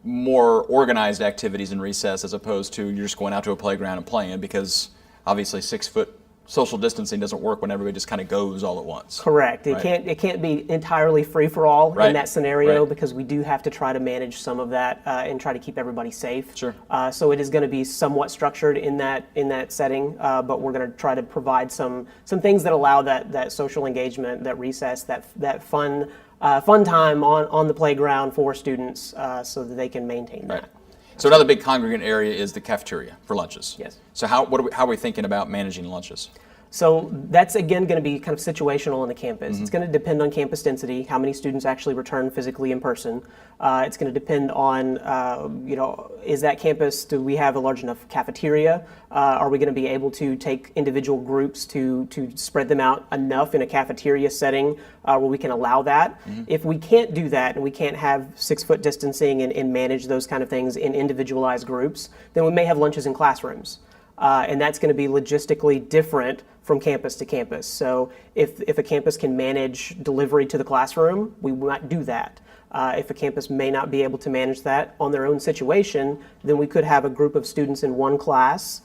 S2: more organized activities in recess as opposed to you're just going out to a playground and playing, because obviously 6 foot social distancing doesn't work when everybody just kind of goes all at once.
S5: Correct.
S2: Right.
S5: It can't be entirely free for all in that scenario,
S2: Right.
S5: because we do have to try to manage some of that and try to keep everybody safe.
S2: Sure.
S5: So it is going to be somewhat structured in that setting, but we're going to try to provide some things that allow that social engagement, that recess, that fun time on the playground for students so that they can maintain that.
S2: Right. So another big congregant area is the cafeteria for lunches.
S5: Yes.
S2: So how are we thinking about managing lunches?
S5: So that's again going to be kind of situational on the campus. It's going to depend on campus density, how many students actually return physically in person. It's going to depend on, is that campus, do we have a large enough cafeteria? Are we going to be able to take individual groups to spread them out enough in a cafeteria setting where we can allow that? If we can't do that and we can't have 6 foot distancing and manage those kind of things in individualized groups, then we may have lunches in classrooms. And that's going to be logistically different from campus to campus. So if a campus can manage delivery to the classroom, we might do that. If a campus may not be able to manage that on their own situation, then we could have a group of students in one class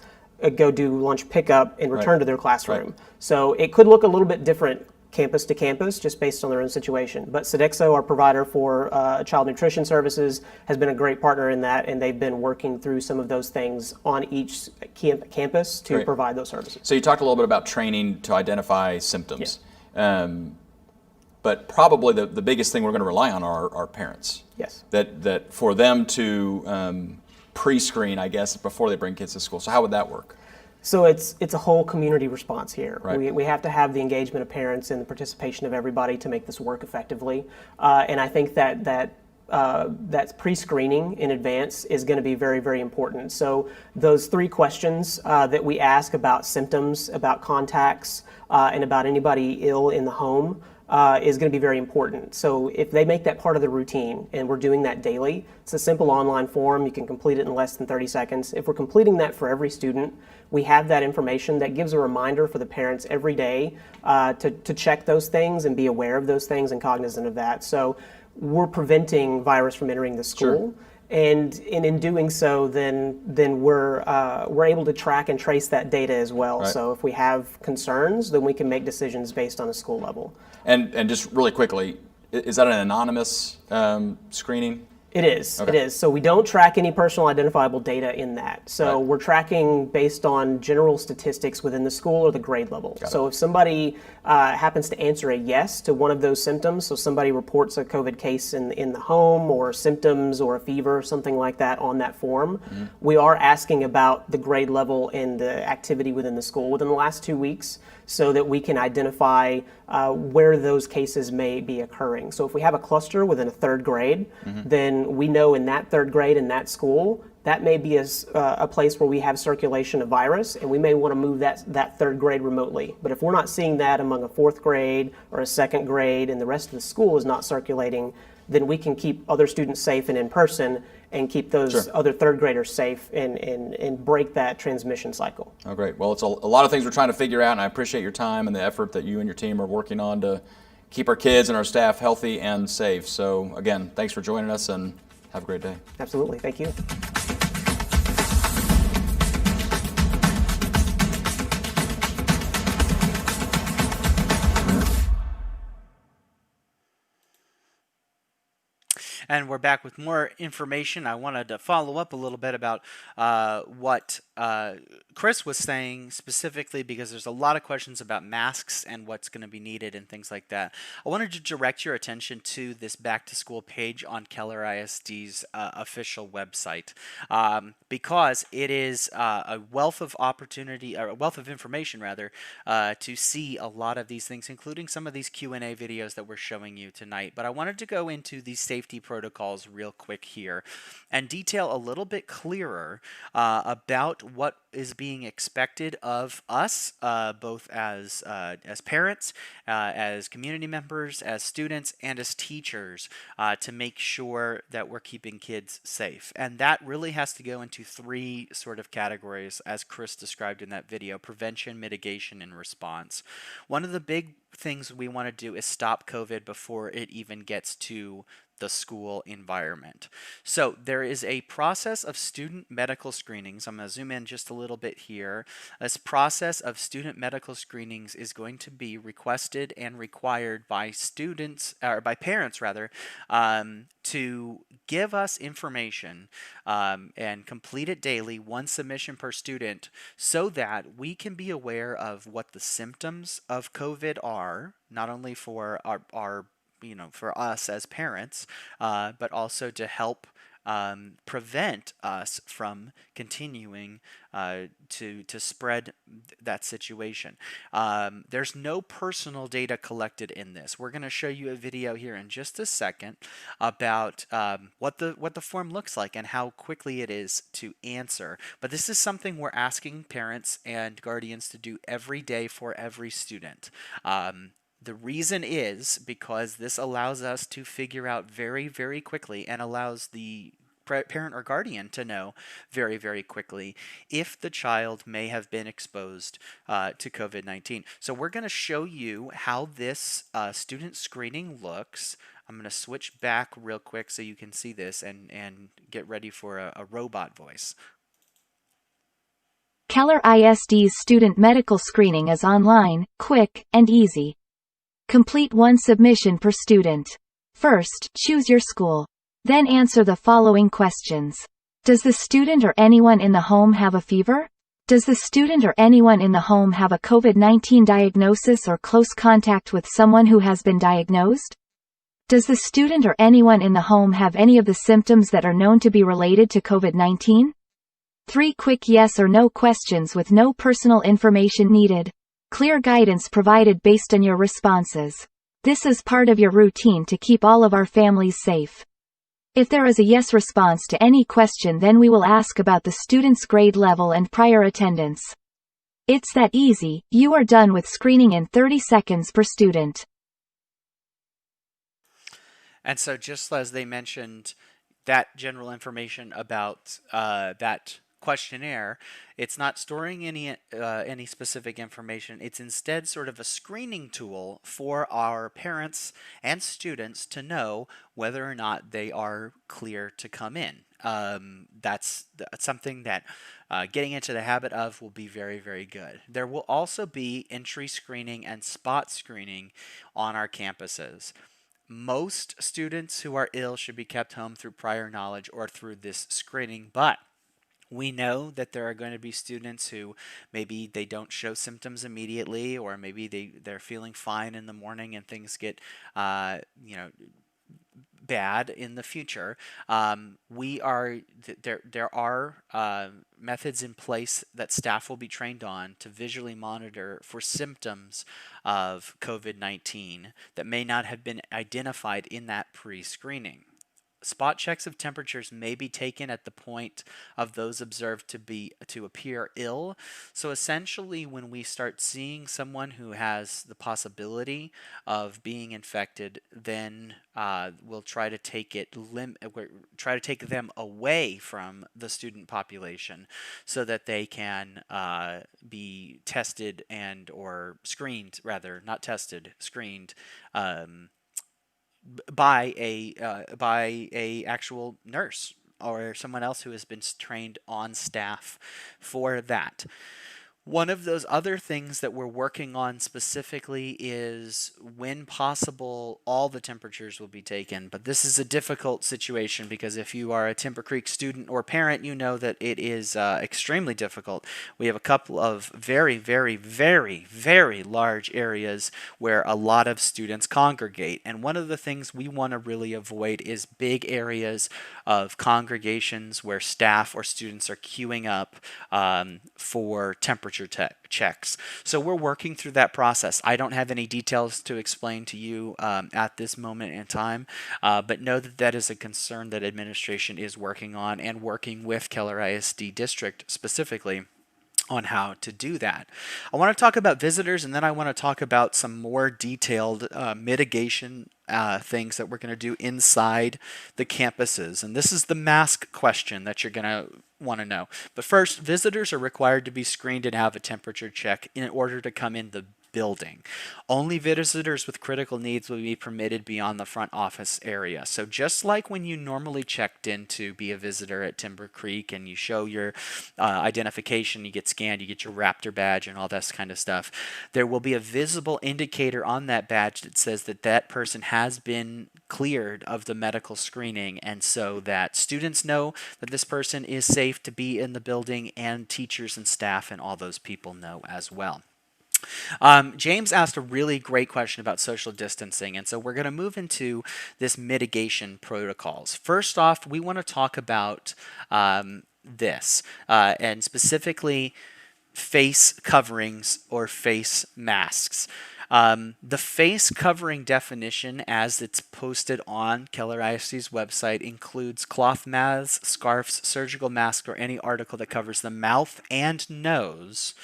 S5: go do lunch pickup and return
S2: Right.
S5: to their classroom.
S2: Right.
S5: So it could look a little bit different campus to campus just based on their own situation. But Sodexo, our provider for child nutrition services, has been a great partner in that, and they've been working through some of those things on each campus to
S2: Great.
S5: provide those services.
S2: So you talked a little bit about training to identify symptoms. But probably the biggest thing we're going to rely on are our parents.
S5: Yes.
S2: That for them to pre-screen, I guess, before they bring kids to school. So how would that work?
S5: So it's a whole community response here.
S2: Right.
S5: We have to have the engagement of parents and the participation of everybody to make this work effectively. And I think that pre-screening in advance is going to be very, very important. So those 3 questions that we ask about symptoms, about contacts, and about anybody ill in the home is going to be very important. So if they make that part of the routine, and we're doing that daily, it's a simple online form. You can complete it in less than 30 seconds. If we're completing that for every student, we have that information that gives a reminder for the parents every day to check those things and be aware of those things and cognizant of that. So we're preventing virus from entering the school.
S2: Sure.
S5: And in doing so, then we're able to track and trace that data as well.
S2: Right.
S5: So if we have concerns, then we can make decisions based on a school level.
S2: And just really quickly, is that an anonymous screening?
S5: It is.
S2: Okay.
S5: It is. So we don't track any personal identifiable data in that. So
S2: Right.
S5: we're tracking based on general statistics within the school or the grade level. So if somebody happens to answer a yes to one of those symptoms, so somebody reports a COVID case in the home or symptoms or a fever or something like that on that form, we are asking about the grade level and the activity within the school within the last 2 weeks, so that we can identify where those cases may be occurring. So if we have a cluster within a 3rd grade, then we know in that 3rd grade in that school, that may be a place where we have circulation of virus, and we may want to move that 3rd grade remotely. But if we're not seeing that among a 4th grade or a 2nd grade and the rest of the school is not circulating, then we can keep other students safe and in person and keep those
S2: Sure.
S5: other 3rd graders safe and break that transmission cycle.
S2: Oh, great. Well, it's a lot of things we're trying to figure out, and I appreciate your time and the effort that you and your team are working on to keep our kids and our staff healthy and safe. So, again, thanks for joining us, and have a great day.
S5: Absolutely. Thank you.
S1: And we're back with more information. I wanted to follow up a little bit about what Chris was saying specifically, because there's a lot of questions about masks and what's going to be needed and things like that. I wanted to direct your attention to this back to school page on Keller ISD's official website, because it is a wealth of opportunity, or a wealth of information rather, to see a lot of these things, including some of these Q&A videos that we're showing you tonight. But I wanted to go into these safety protocols real quick here and detail a little bit clearer about what is being expected of us, both as parents, as community members, as students, and as teachers, to make sure that we're keeping kids safe. And that really has to go into 3 sort of categories, as Chris described in that video: prevention, mitigation, and response. One of the big things we want to do is stop COVID before it even gets to the school environment. So there is a process of student medical screenings. I'm going to zoom in just a little bit here. This process of student medical screenings is going to be requested and required by students, or by parents rather, to give us information and complete it daily, 1 submission per student, so that we can be aware of what the symptoms of COVID are, not only for our for us as parents, but also to help prevent us from continuing to spread that situation. There's no personal data collected in this. We're going to show you a video here in just a second about what the form looks like and how quickly it is to answer. But this is something we're asking parents and guardians to do every day for every student. The reason is because this allows us to figure out very, very quickly, and allows the parent or guardian to know very, very quickly if the child may have been exposed to COVID-19. So we're going to show you how this student screening looks. I'm going to switch back real quick so you can see this and get ready for a robot voice.
S6: Keller ISD's student medical screening is online, quick, and easy. Complete one submission per student. First, choose your school. Then answer the following questions. Does the student or anyone in the home have a fever? Does the student or anyone in the home have a COVID-19 diagnosis or close contact with someone who has been diagnosed? Does the student or anyone in the home have any of the symptoms that are known to be related to COVID-19? 3 quick yes or no questions with no personal information needed. Clear guidance provided based on your responses. This is part of your routine to keep all of our families safe. If there is a yes response to any question, then we will ask about the student's grade level and prior attendance. It's that easy. You are done with screening in 30 seconds per student.
S1: And so, just as they mentioned that general information about that questionnaire, it's not storing any specific information. It's instead sort of a screening tool for our parents and students to know whether or not they are clear to come in. That's something that getting into the habit of will be very, very good. There will also be entry screening and spot screening on our campuses. Most students who are ill should be kept home through prior knowledge or through this screening, but we know that there are going to be students who maybe they don't show symptoms immediately, or maybe they're feeling fine in the morning and things get, bad in the future. There are methods in place that staff will be trained on to visually monitor for symptoms of COVID-19 that may not have been identified in that pre-screening. Spot checks of temperatures may be taken at the point of those observed to appear ill. So essentially, when we start seeing someone who has the possibility of being infected, then we'll try to take them away from the student population so that they can be tested and or screened, rather not tested, screened. By a actual nurse or someone else who has been trained on staff for that. One of those other things that we're working on specifically is, when possible, all the temperatures will be taken. But this is a difficult situation because if you are a Timber Creek student or parent, you know that it is extremely difficult. We have a couple of very, very, very, very large areas where a lot of students congregate. And one of the things we want to really avoid is big areas of congregations where staff or students are queuing up for temperature checks. So we're working through that process. I don't have any details to explain to you at this moment in time, but know that that is a concern that administration is working on and working with Keller ISD District specifically on how to do that. I want to talk about visitors, and then I want to talk about some more detailed mitigation things that we're going to do inside the campuses. And this is the mask question that you're going to want to know. But first, visitors are required to be screened and have a temperature check in order to come in the building. Only visitors with critical needs will be permitted beyond the front office area. So just like when you normally checked in to be a visitor at Timber Creek and you show your identification, you get scanned, you get your Raptor badge and all this kind of stuff, there will be a visible indicator on that badge that says that that person has been cleared of the medical screening, and so that students know that this person is safe to be in the building, and teachers and staff and all those people know as well. James asked a really great question about social distancing, and so we're going to move into this mitigation protocols. First off, we want to talk about this, and specifically face coverings or face masks. The face covering definition, as it's posted on Keller ISD's website, includes cloth masks, scarves, surgical masks, or any article that covers the mouth and nose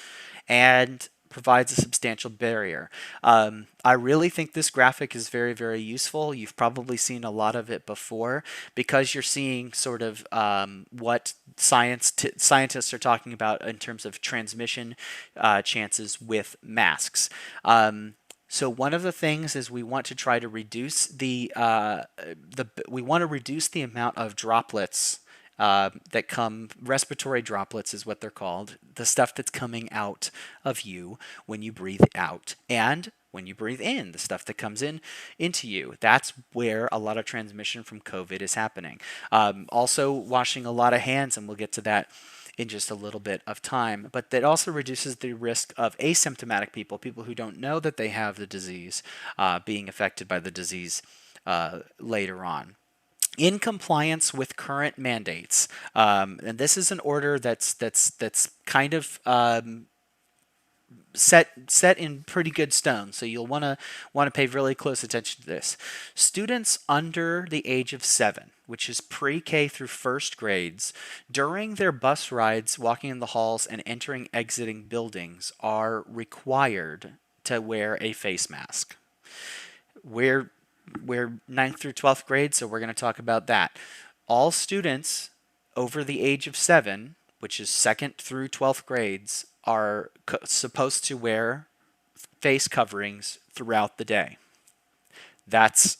S1: and provides a substantial barrier. I really think this graphic is very, very useful. You've probably seen a lot of it before because you're seeing sort of what scientists are talking about in terms of transmission chances with masks. So one of the things is we want to try to reduce the amount of droplets that come, respiratory droplets is what they're called, the stuff that's coming out of you when you breathe out, and when you breathe in, the stuff that comes in into you. That's where a lot of transmission from COVID is happening. Also, washing a lot of hands, and we'll get to that in just a little bit of time. But that also reduces the risk of asymptomatic people, people who don't know that they have the disease, being affected by the disease later on. In compliance with current mandates, and this is an order that's kind of set in pretty good stone, so you'll want to pay really close attention to this. Students under the age of 7, which is pre-K through first grades, during their bus rides, walking in the halls, and entering exiting buildings, are required to wear a face mask. We're ninth through 12th grade, so we're going to talk about that. All students over the age of 7, which is 2nd through 12th grades, are supposed to wear face coverings throughout the day. That's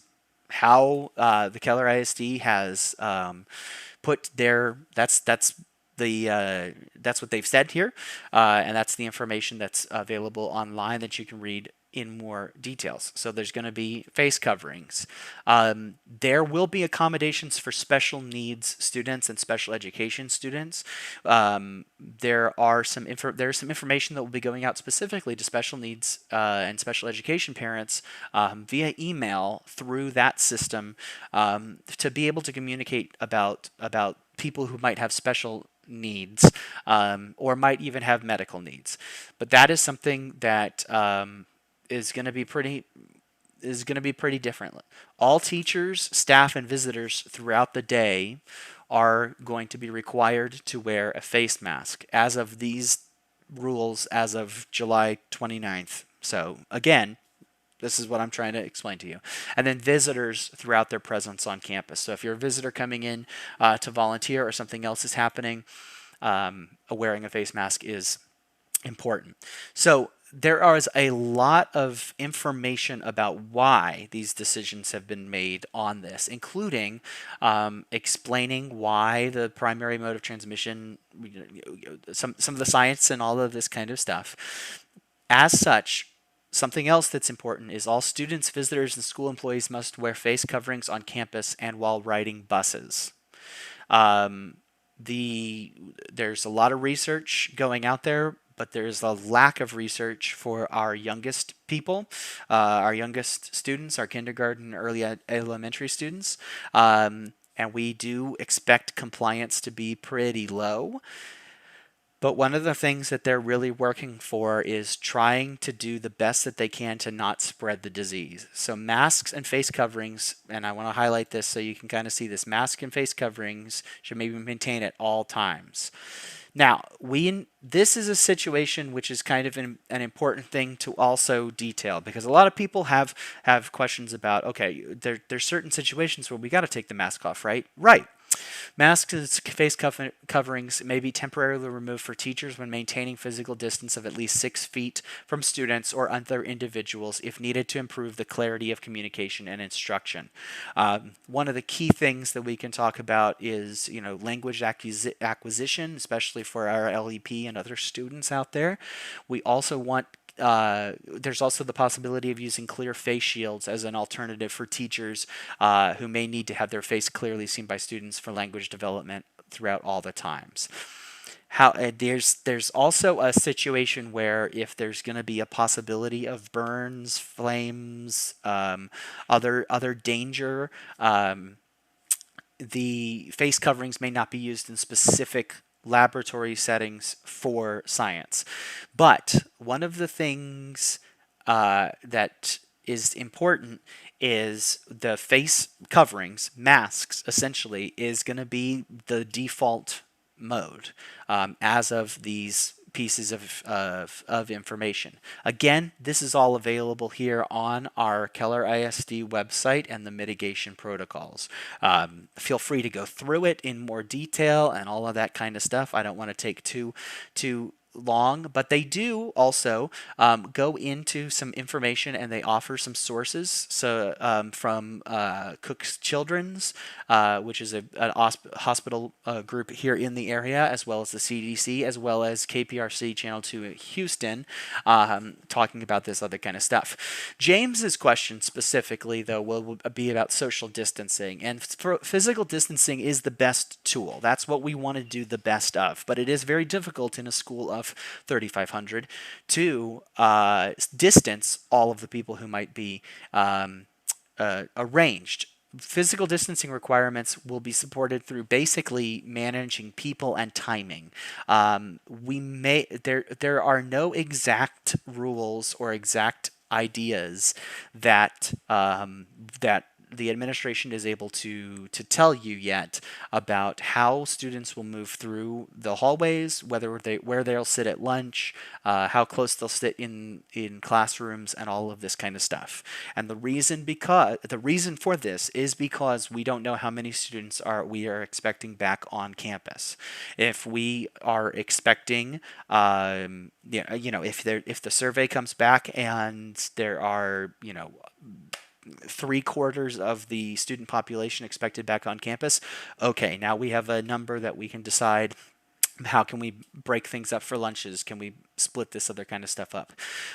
S1: how the Keller ISD has put their, that's what they've said here, and that's the information that's available online that you can read in more details. So there's going to be face coverings. There will be accommodations for special needs students and special education students. There's some information that will be going out specifically to special needs and special education parents via email through that system to be able to communicate about people who might have special needs or might even have medical needs. But that is something that is going to be pretty different. All teachers, staff, and visitors throughout the day are going to be required to wear a face mask as of these rules as of July 29th. So again, this is what I'm trying to explain to you. And then visitors throughout their presence on campus. So if you're a visitor coming in to volunteer or something else is happening, wearing a face mask is important. So there is a lot of information about why these decisions have been made on this, including explaining why the primary mode of transmission, some of the science and all of this kind of stuff. As such, something else that's important is all students, visitors, and school employees must wear face coverings on campus and while riding buses. There's a lot of research going out there, but there's a lack of research for our youngest people, our youngest students, our kindergarten, early elementary students. And we do expect compliance to be pretty low. But one of the things that they're really working for is trying to do the best that they can to not spread the disease. So masks and face coverings, and I want to highlight this so you can kind of see this, mask and face coverings should maybe maintain at all times. Now, this is a situation which is kind of an important thing to also detail, because a lot of people have questions about, okay, there's certain situations where we got to take the mask off, right? Right. Masks and face coverings may be temporarily removed for teachers when maintaining physical distance of at least 6 feet from students or other individuals if needed to improve the clarity of communication and instruction. One of the key things that we can talk about is, language acquisition, especially for our LEP and other students out there. We also want there's also the possibility of using clear face shields as an alternative for teachers who may need to have their face clearly seen by students for language development throughout all the times. There's also a situation where if there's going to be a possibility of burns, flames, other danger, the face coverings may not be used in specific laboratory settings for science. But one of the things that is important is the face coverings, masks, essentially, is going to be the default mode as of these pieces of information. Again, this is all available here on our Keller ISD website and the mitigation protocols. Feel free to go through it in more detail and all of that kind of stuff. I don't want to take too long, but they do also go into some information, and they offer some sources. So from Cook's Children's, which is a hospital group here in the area, as well as the CDC, as well as KPRC Channel 2 in Houston, talking about this other kind of stuff. James's question specifically, though, will be about social distancing, and physical distancing is the best tool. That's what we want to do the best of, but it is very difficult in a school of 3,500 to distance all of the people who might be arranged. Physical distancing requirements will be supported through basically managing people and timing. There are no exact rules or exact ideas that that the administration is able to tell you yet about how students will move through the hallways, where they'll sit at lunch, how close they'll sit in classrooms, and all of this kind of stuff. And the reason for this is because we don't know how many students we are expecting back on campus. If we are expecting, if the survey comes back and there are, 3/4 of the student population expected back on campus, okay, now we have a number that we can decide how can we break things up for lunches? Can we split this other kind of stuff up?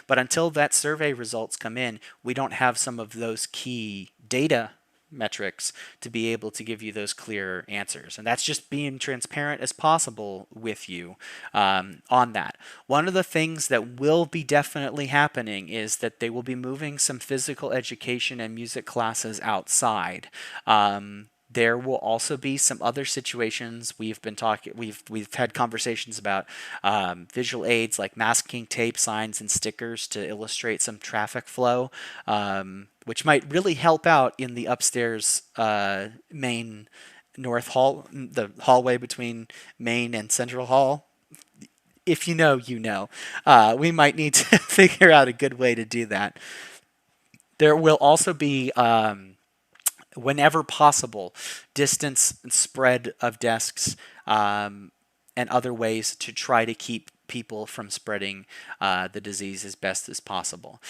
S1: But until that survey results come in, we don't have some of those key data metrics to be able to give you those clear answers. And that's just being transparent as possible with you on that. One of the things that will be definitely happening is that they will be moving some physical education and music classes outside. There will also be some other situations we've had conversations about visual aids like masking tape, signs, and stickers to illustrate some traffic flow, which might really help out in the upstairs main north hall, the hallway between main and central hall. If you know, you know. We might need to figure out a good way to do that. There will also be whenever possible, distance and spread of desks, and other ways to try to keep people from spreading the disease as best as possible.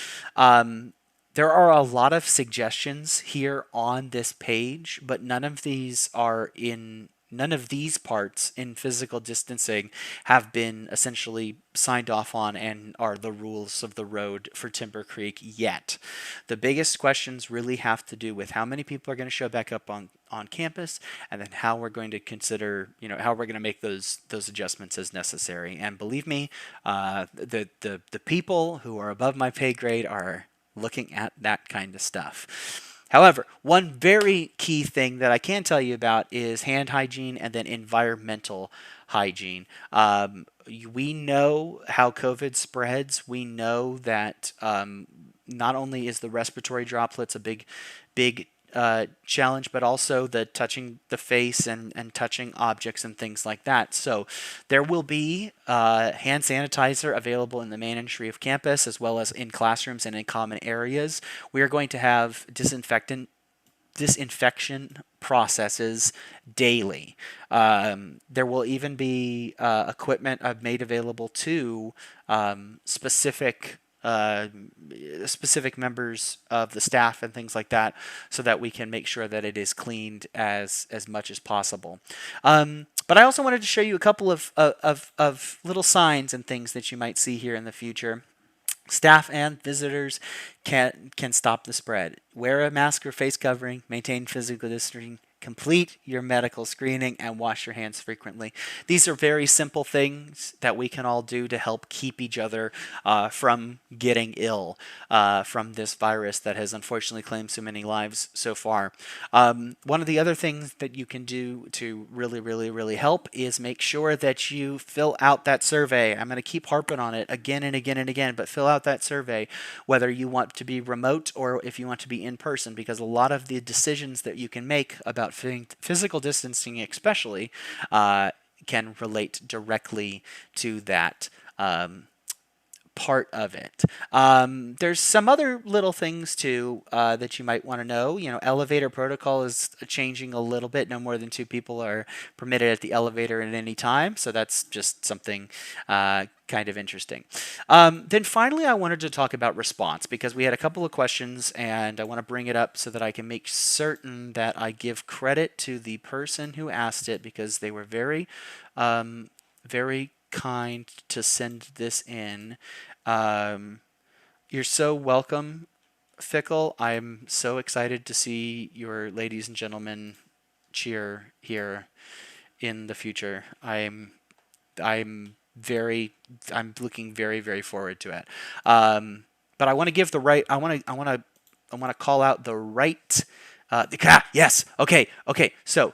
S1: There are a lot of suggestions here on this page, but none of these parts in physical distancing have been essentially signed off on and are the rules of the road for Timber Creek yet. The biggest questions really have to do with how many people are going to show back up on campus, and then how we're going to consider, how we're going to make those adjustments as necessary. And believe me, the people who are above my pay grade are looking at that kind of stuff. However, one very key thing that I can tell you about is hand hygiene and then environmental hygiene. We know how COVID spreads. We know that not only is the respiratory droplets a big challenge, but also the touching the face and touching objects and things like that. So there will be hand sanitizer available in the main entry of campus, as well as in classrooms and in common areas. We are going to have disinfection processes daily. There will even be equipment made available to specific members of the staff and things like that, so that we can make sure that it is cleaned as much as possible. But I also wanted to show you a couple of little signs and things that you might see here in the future. Staff and visitors can stop the spread. Wear a mask or face covering, maintain physical distancing, complete your medical screening, and wash your hands frequently. These are very simple things that we can all do to help keep each other from getting ill from this virus that has unfortunately claimed so many lives so far. One of the other things that you can do to really, really, really help is make sure that you fill out that survey. I'm going to keep harping on it again and again and again, but fill out that survey, whether you want to be remote or if you want to be in person, because a lot of the decisions that you can make about physical distancing especially can relate directly to that part of it. There's some other little things too that you might want to know. Elevator protocol is changing a little bit. No more than two people are permitted at the elevator at any time. So that's just something kind of interesting. Then finally, I wanted to talk about response because we had a couple of questions and I want to bring it up so that I can make certain that I give credit to the person who asked it because they were very kind to send this in. You're so welcome, Fickle. I'm so excited to see your ladies and gentlemen cheer here in the future. I'm very I'm looking very very forward to it. But I want to give the right. I want to call out the right. Yes. Okay. Okay. So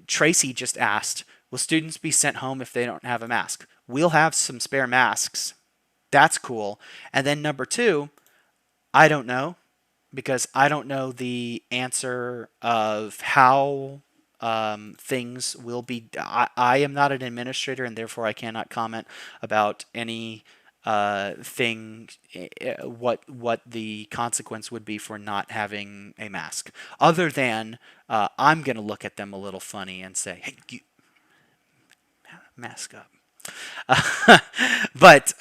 S1: Tracy just asked, will students be sent home if they don't have a mask? We'll have some spare masks. That's cool. And then number two, I don't know because I don't know the answer of how things will be. I am not an administrator and therefore I cannot comment about any thing, what the consequence would be for not having a mask. Other than I'm going to look at them a little funny and say, hey, you, mask up. But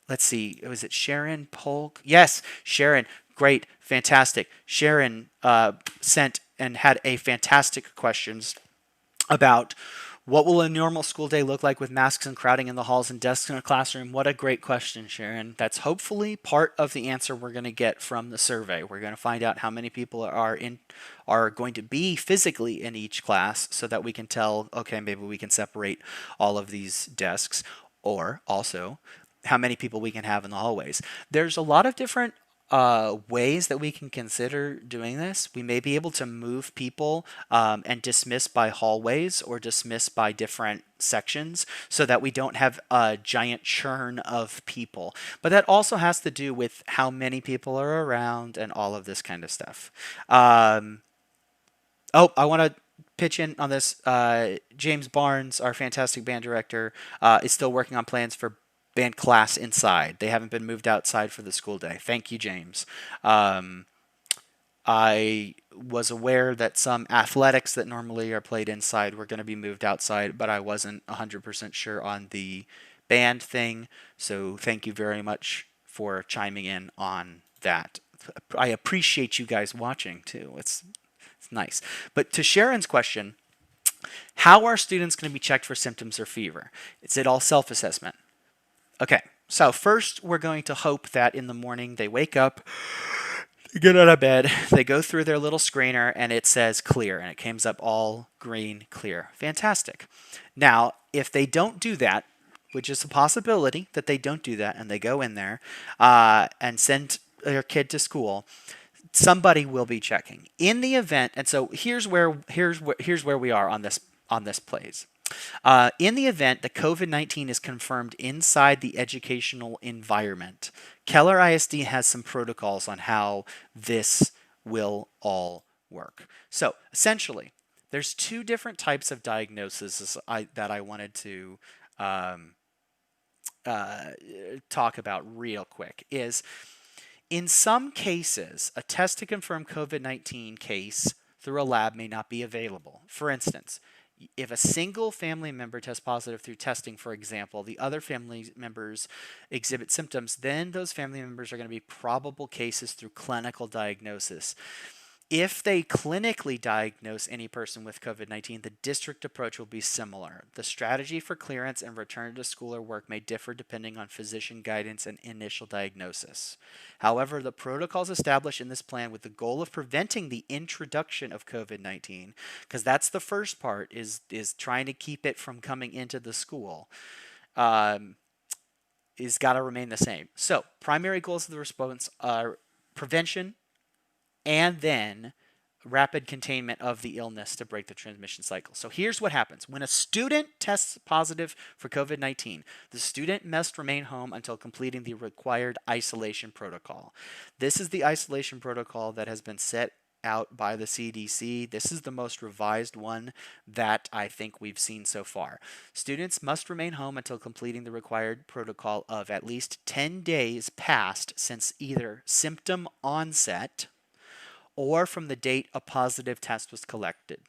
S1: let's see. Was it Sharon Polk? Yes, Sharon. Great, fantastic. Sharon sent and had a fantastic questions about what will a normal school day look like with masks and crowding in the halls and desks in a classroom. What a great question, Sharon. That's hopefully part of the answer we're going to get from the survey. We're going to find out how many people are going to be physically in each class so that we can tell, okay, maybe we can separate all of these desks, or also how many people we can have in the hallways. There's a lot of different ways that we can consider doing this. We may be able to move people and dismiss by hallways or dismiss by different sections so that we don't have a giant churn of people. But that also has to do with how many people are around and all of this kind of stuff. I want to pitch in on this. James Barnes, our fantastic band director, is still working on plans for band class inside. They haven't been moved outside for the school day. Thank you, James. I was aware that some athletics that normally are played inside were going to be moved outside, but I wasn't 100% sure on the band thing. So thank you very much for chiming in on that. I appreciate you guys watching too. It's nice. But to Sharon's question, how are students going to be checked for symptoms or fever? Is it all self-assessment? Okay, so first we're going to hope that in the morning they wake up, they get out of bed, they go through their little screener, and it says clear, and it comes up all green, clear. Fantastic. Now, if they don't do that, which is a possibility that they don't do that, and they go in there and send their kid to school, somebody will be checking. In the event, and so here's where we are on this plays. In the event that COVID-19 is confirmed inside the educational environment, Keller ISD has some protocols on how this will all work. So essentially, there's two different types of diagnosis that I wanted to talk about real quick. Is in some cases, a test to confirm COVID-19 case through a lab may not be available. For instance, if a single family member tests positive through testing, for example, the other family members exhibit symptoms, then those family members are going to be probable cases through clinical diagnosis. If they clinically diagnose any person with COVID-19, the district approach will be similar. The strategy for clearance and return to school or work may differ depending on physician guidance and initial diagnosis. However, the protocols established in this plan with the goal of preventing the introduction of COVID-19, because that's the first part, is trying to keep it from coming into the school, is got to remain the same. So, primary goals of the response are prevention, and then rapid containment of the illness to break the transmission cycle. So here's what happens. When a student tests positive for COVID-19, the student must remain home until completing the required isolation protocol. This is the isolation protocol that has been set out by the CDC. This is the most revised one that I think we've seen so far. Students must remain home until completing the required protocol of at least 10 days passed since either symptom onset or from the date a positive test was collected.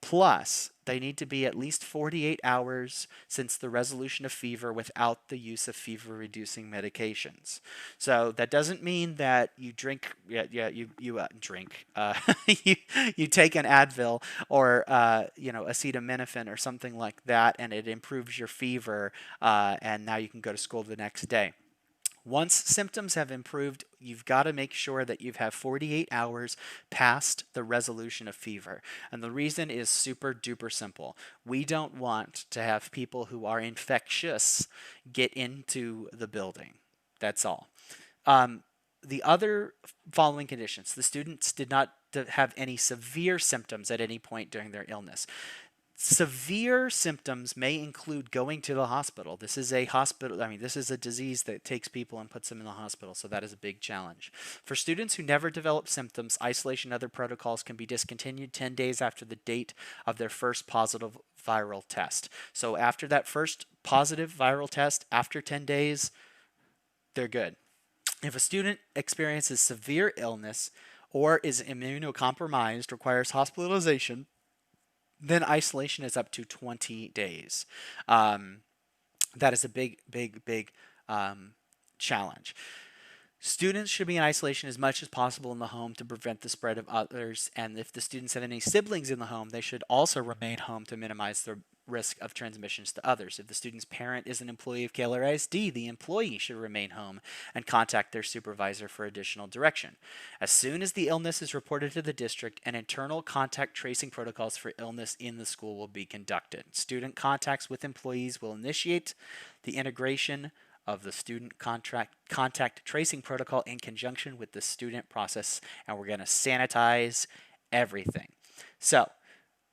S1: Plus, they need to be at least 48 hours since the resolution of fever without the use of fever-reducing medications. So that doesn't mean that you drink, drink, you, you take an Advil or acetaminophen or something like that, and it improves your fever, and now you can go to school the next day. Once symptoms have improved, you've got to make sure that you've had 48 hours past the resolution of fever. And the reason is super duper simple. We don't want to have people who are infectious get into the building. That's all. The other following conditions: the students did not have any severe symptoms at any point during their illness. Severe symptoms may include going to the hospital. This is a this is a disease that takes people and puts them in the hospital, so that is a big challenge. For students who never develop symptoms, isolation and other protocols can be discontinued 10 days after the date of their first positive viral test. So after that first positive viral test, after 10 days, they're good. If a student experiences severe illness or is immunocompromised, requires hospitalization, then isolation is up to 20 days. That is a big challenge. Students should be in isolation as much as possible in the home to prevent the spread of others, and if the students have any siblings in the home, they should also remain home to minimize the risk of transmissions to others. If the student's parent is an employee of KLR-ISD, the employee should remain home and contact their supervisor for additional direction. As soon as the illness is reported to the district, an internal contact tracing protocols for illness in the school will be conducted. Student contacts with employees will initiate the integration of the student contact tracing protocol in conjunction with the student process, and we're going to sanitize everything. So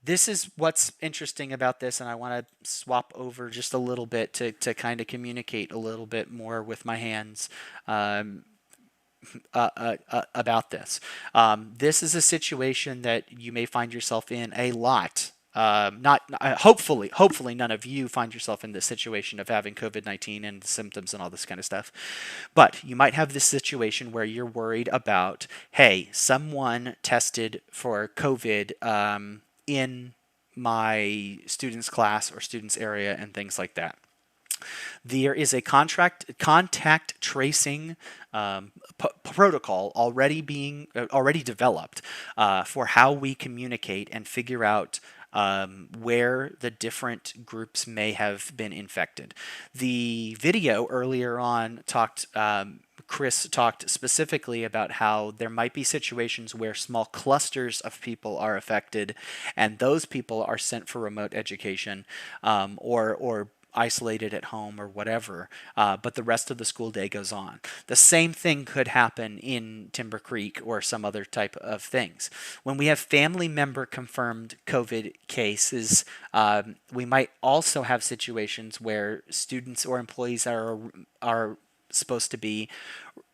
S1: this is what's interesting about this, and I want to swap over just a little bit to kind of communicate a little bit more with my hands about this. This is a situation that you may find yourself in a lot. Hopefully none of you find yourself in this situation of having COVID-19 and symptoms and all this kind of stuff. But you might have this situation where you're worried about, hey, someone tested for COVID in my student's class or student's area and things like that. There is a contact tracing protocol already developed for how we communicate and figure out where the different groups may have been infected. The video earlier on Chris talked specifically about how there might be situations where small clusters of people are affected, and those people are sent for remote education or isolated at home or whatever, but the rest of the school day goes on. The same thing could happen in Timber Creek or some other type of things. When we have family member confirmed COVID cases, we might also have situations where students or employees are supposed to be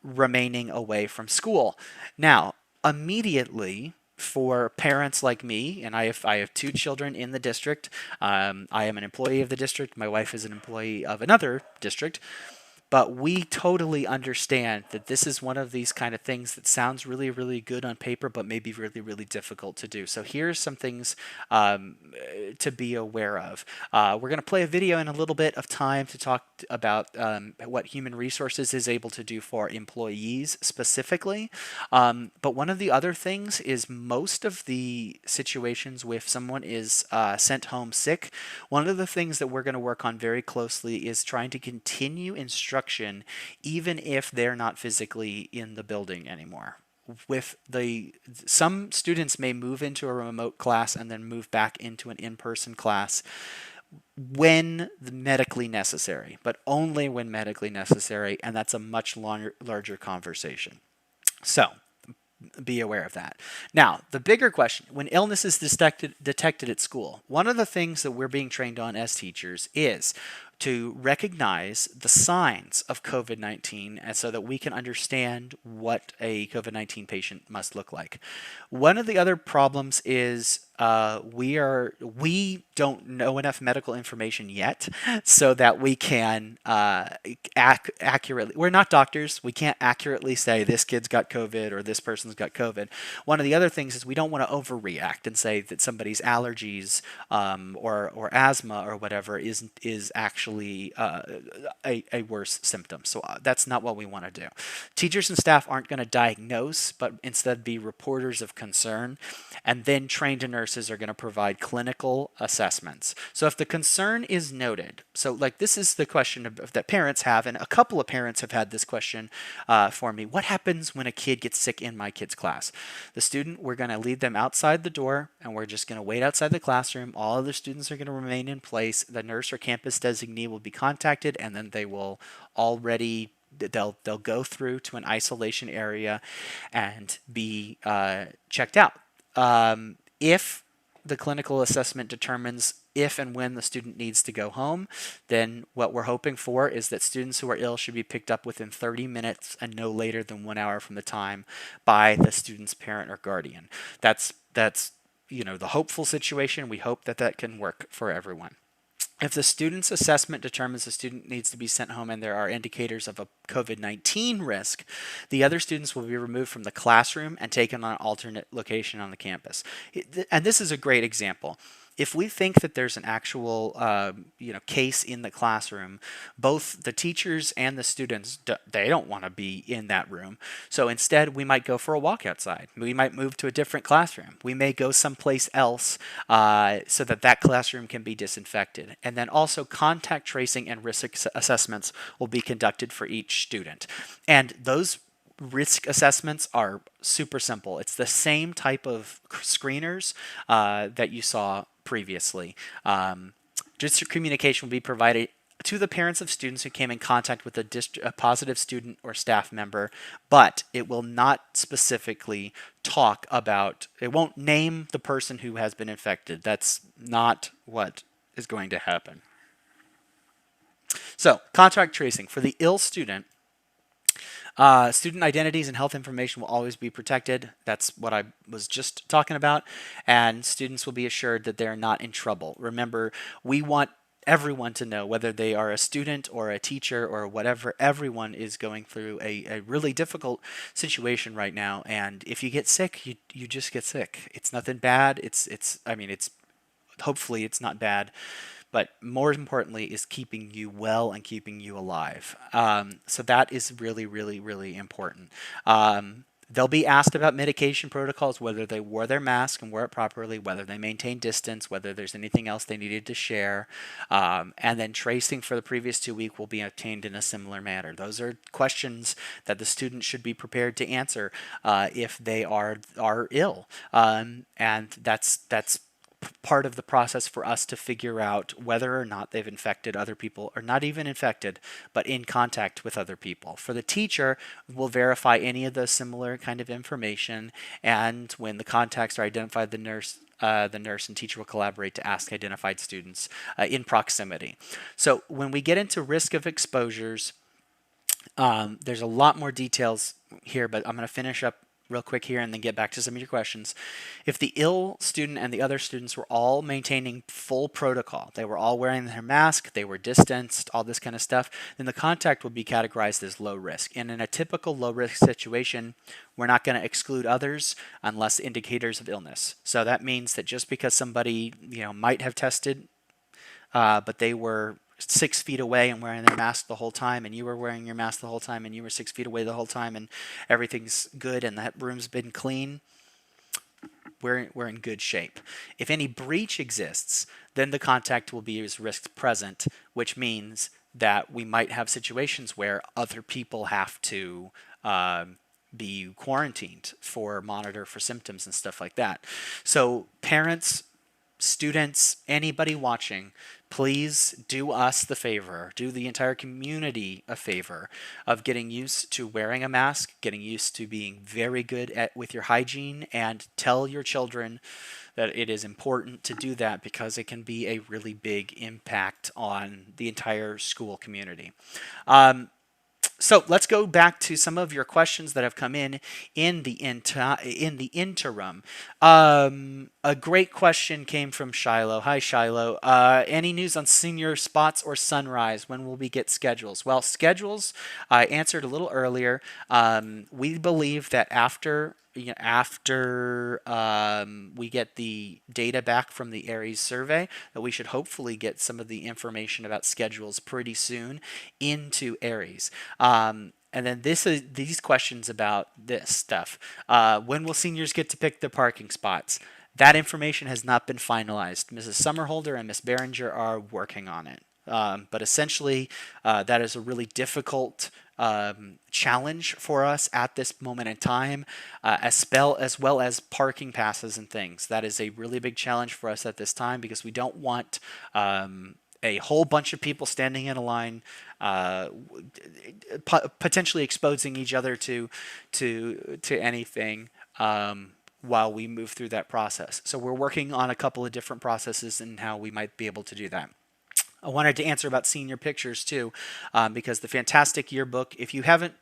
S1: remaining away from school. Now, immediately, for parents like me, and I have two children in the district. I am an employee of the district. My wife is an employee of another district. But we totally understand that this is one of these kind of things that sounds really, really good on paper, but may be really, really difficult to do. So here's some things to be aware of. We're going to play a video in a little bit of time to talk about what Human Resources is able to do for employees specifically. But one of the other things is most of the situations where someone is sent home sick, one of the things that we're going to work on very closely is trying to continue instruction even if they're not physically in the building anymore. Some students may move into a remote class and then move back into an in-person class when medically necessary, but only when medically necessary, and that's a much larger conversation. So be aware of that. Now, the bigger question, when illness is detected at school, one of the things that we're being trained on as teachers is to recognize the signs of COVID-19 and so that we can understand what a COVID-19 patient must look like. One of the other problems is we don't know enough medical information yet so that we can accurately. We're not doctors. We can't accurately say this kid's got COVID or this person's got COVID. One of the other things is we don't want to overreact and say that somebody's allergies or asthma or whatever is actually a worse symptom. So that's not what we want to do. Teachers and staff aren't going to diagnose, but instead be reporters of concern, and then trained nurses are going to provide clinical assessments. So if the concern is noted, so like this is the question that parents have, and a couple of parents have had this question for me. What happens when a kid gets sick in my kid's class? The student, we're going to lead them outside the door, and we're just going to wait outside the classroom. All of the students are going to remain in place. The nurse or campus designee will be contacted, and then they will they'll go through to an isolation area and be checked out. If the clinical assessment determines if and when the student needs to go home, then what we're hoping for is that students who are ill should be picked up within 30 minutes and no later than 1 hour from the time by the student's parent or guardian. That's the hopeful situation. We hope that can work for everyone. If the student's assessment determines the student needs to be sent home and there are indicators of a COVID-19 risk, the other students will be removed from the classroom and taken on an alternate location on the campus. And this is a great example. If we think that there's an actual case in the classroom, both the teachers and the students, they don't want to be in that room. So instead, we might go for a walk outside. We might move to a different classroom. We may go someplace else so that classroom can be disinfected. And then also contact tracing and risk assessments will be conducted for each student. And those risk assessments are super simple. It's the same type of screeners that you saw previously. Just communication will be provided to the parents of students who came in contact with a positive student or staff member, but it will not specifically talk about, it won't name the person who has been infected. That's not what is going to happen. So, contact tracing. For the ill student, student identities and health information will always be protected. That's what I was just talking about. And students will be assured that they're not in trouble. Remember, we want everyone to know, whether they are a student or a teacher or whatever, everyone is going through a really difficult situation right now. And if you get sick, you just get sick. It's nothing bad. Hopefully it's not bad. But more importantly is keeping you well and keeping you alive. So that is really, really, really important. They'll be asked about medication protocols, whether they wore their mask and wore it properly, whether they maintained distance, whether there's anything else they needed to share. And then tracing for the previous 2 weeks will be obtained in a similar manner. Those are questions that the student should be prepared to answer if they are ill. And that's part of the process for us to figure out whether or not they've infected other people, or not even infected, but in contact with other people. For the teacher, we'll verify any of the similar kind of information, and when the contacts are identified, the nurse and teacher will collaborate to ask identified students in proximity. So when we get into risk of exposures, there's a lot more details here, but I'm going to finish up real quick here and then get back to some of your questions. If the ill student and the other students were all maintaining full protocol, they were all wearing their mask, they were distanced, all this kind of stuff, then the contact would be categorized as low risk. And in a typical low risk situation, we're not going to exclude others unless indicators of illness. So that means that just because somebody might have tested, but they were 6 feet away and wearing their mask the whole time, and you were wearing your mask the whole time, and you were 6 feet away the whole time, and everything's good, and that room's been clean, we're in good shape. If any breach exists, then the contact will be as risk present, which means that we might have situations where other people have to be quarantined for monitor for symptoms and stuff like that. So parents, students, anybody watching, please do us the favor, do the entire community a favor of getting used to wearing a mask, getting used to being very good at with your hygiene, and tell your children that it is important to do that because it can be a really big impact on the entire school community. So let's go back to some of your questions that have come in the interim. A great question came from Shiloh. Hi, Shiloh. Any news on senior spots or sunrise? When will we get schedules? Well, schedules I answered a little earlier. We believe that after we get the data back from the Aries survey, that we should hopefully get some of the information about schedules pretty soon into Aries. And then these questions about this stuff. When will seniors get to pick their parking spots? That information has not been finalized. Mrs. Summerholder and Miss Behringer are working on it. But essentially, that is a really difficult challenge for us at this moment in time, as well as parking passes and things. That is a really big challenge for us at this time because we don't want a whole bunch of people standing in a line, potentially exposing each other to anything. While we move through that process. So we're working on a couple of different processes and how we might be able to do that. I wanted to answer about senior pictures too, because the fantastic yearbook, if you haven't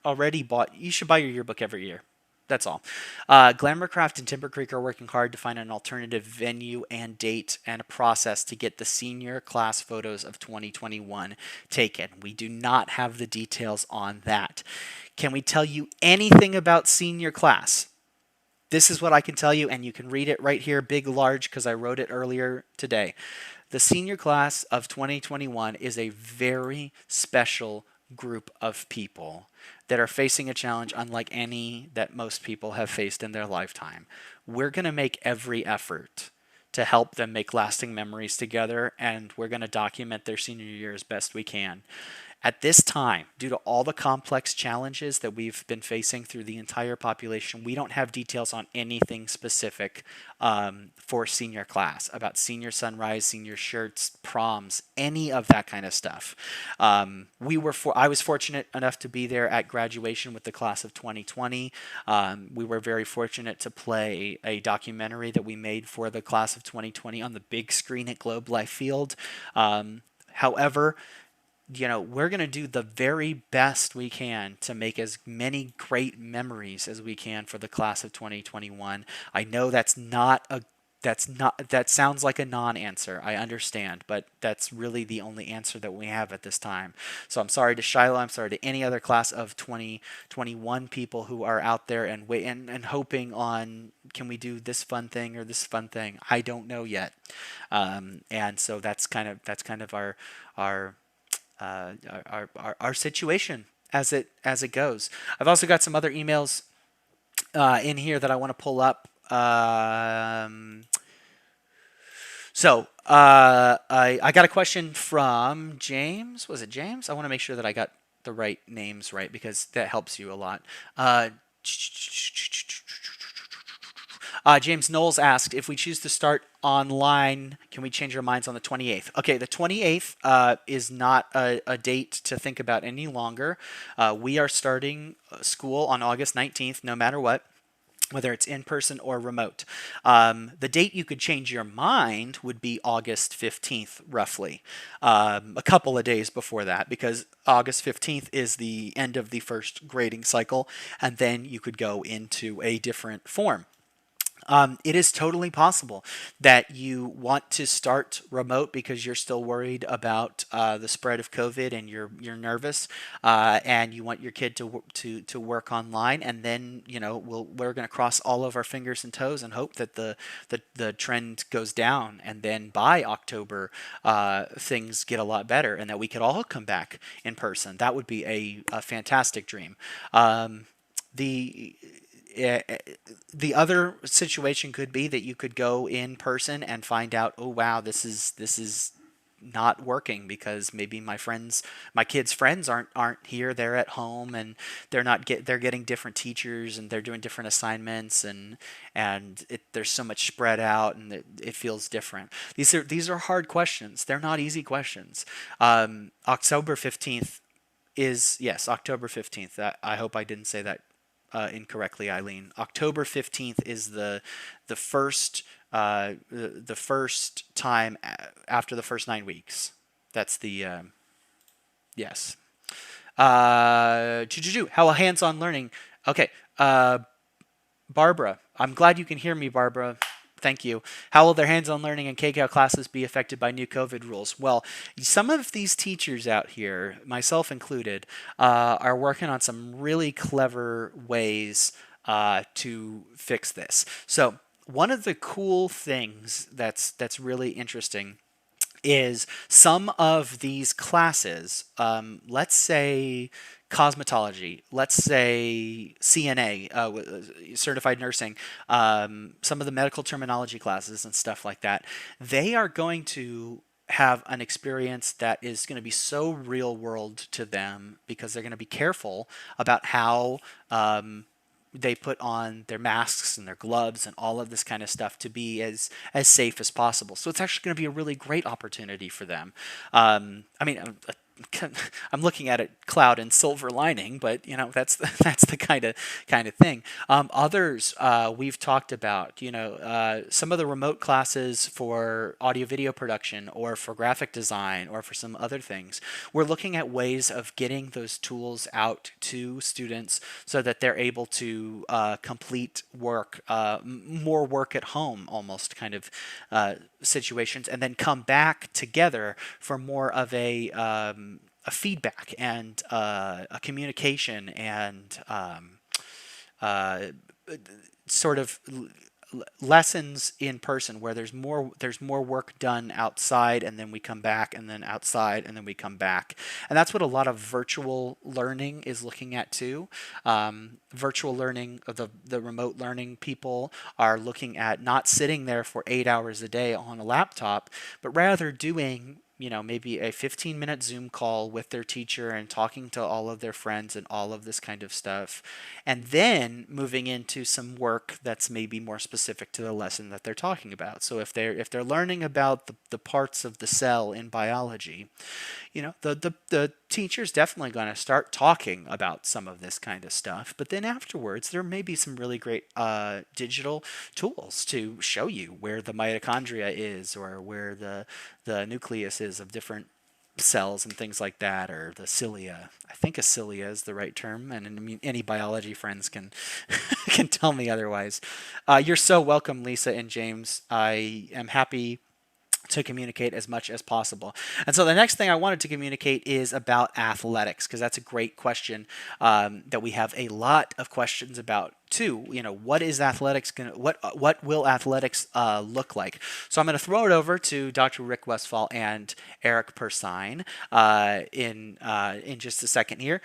S1: already bought, you should buy your yearbook every year. That's all. Glamourcraft and Timber Creek are working hard to find an alternative venue and date and a process to get the senior class photos of 2021 taken. We do not have the details on that. Can we tell you anything about senior class? This is what I can tell you, and you can read it right here, big, large, because I wrote it earlier today. The senior class of 2021 is a very special group of people that are facing a challenge unlike any that most people have faced in their lifetime. We're going to make every effort to help them make lasting memories together, and we're going to document their senior year as best we can. At this time, due to all the complex challenges that we've been facing through the entire population, we don't have details on anything specific for senior class, about senior sunrise, senior shirts, proms, any of that kind of stuff. I was fortunate enough to be there at graduation with the class of 2020. We were very fortunate to play a documentary that we made for the class of 2020 on the big screen at Globe Life Field. However, we're going to do the very best we can to make as many great memories as we can for the class of 2021. I know that sounds like a non-answer. I understand, but that's really the only answer that we have at this time. So I'm sorry to Shiloh. I'm sorry to any other class of 2021 people who are out there and hoping on, can we do this fun thing or this fun thing? I don't know yet. And so that's kind of our situation as it goes. I've also got some other emails in here that I want to pull up. I got a question from James. Was it James? I want to make sure that I got the right names right because that helps you a lot. James Knowles asked, if we choose to start online, can we change our minds on the 28th? Okay, the 28th is not a date to think about any longer. We are starting school on August 19th, no matter what, whether it's in person or remote. The date you could change your mind would be August 15th, roughly. A couple of days before that, because August 15th is the end of the first grading cycle, and then you could go into a different form. It is totally possible that you want to start remote because you're still worried about the spread of COVID and you're nervous, and you want your kid to work online. And then we're going to cross all of our fingers and toes and hope that the trend goes down, and then by October things get a lot better, and that we could all come back in person. That would be a fantastic dream. The other situation could be that you could go in person and find out, oh wow, this is not working because maybe my kids' friends aren't here, they're at home, and they're getting different teachers, and they're doing different assignments, and there's so much spread out, and it feels different. These are hard questions. They're not easy questions. October 15th yes, October 15th. I hope I didn't say that incorrectly, Eileen. October 15th is the first time after the first 9 weeks. That's the yes. How hands-on learning? Okay, Barbara. I'm glad you can hear me, Barbara. Thank you. How will their hands-on learning and KCAL classes be affected by new COVID rules? Well, some of these teachers out here, myself included, are working on some really clever ways to fix this. So one of the cool things that's really interesting is some of these classes, let's say cosmetology, let's say CNA, certified nursing, some of the medical terminology classes and stuff like that, they are going to have an experience that is going to be so real world to them because they're going to be careful about how they put on their masks and their gloves and all of this kind of stuff to be as safe as possible. So it's actually going to be a really great opportunity for them. I'm looking at it cloud and silver lining, but that's the kind of thing. Others we've talked about, some of the remote classes for audio video production or for graphic design or for some other things. We're looking at ways of getting those tools out to students so that they're able to complete work, more work at home, almost kind of situations, and then come back together for more of a feedback and a communication and sort of lessons in person where there's more work done outside, and then we come back, and then outside, and then we come back. And that's what a lot of virtual learning is looking at too. Virtual learning, the remote learning people are looking at not sitting there for 8 hours a day on a laptop, but rather doing maybe a 15-minute Zoom call with their teacher and talking to all of their friends and all of this kind of stuff. And then moving into some work that's maybe more specific to the lesson that they're talking about. So if they're learning about the parts of the cell in biology, the teacher's definitely going to start talking about some of this kind of stuff. But then afterwards, there may be some really great digital tools to show you where the mitochondria is, or where the nucleus is of different cells and things like that, or the cilia. I think a cilia is the right term, and any biology friends can can tell me otherwise. You're so welcome, Lisa and James. I am happy to communicate as much as possible. And so the next thing I wanted to communicate is about athletics, because that's a great question that we have a lot of questions about too. What is athletics going to, what will athletics look like? So I'm going to throw it over to Dr. Rick Westphal and Eric Persine in just a second here,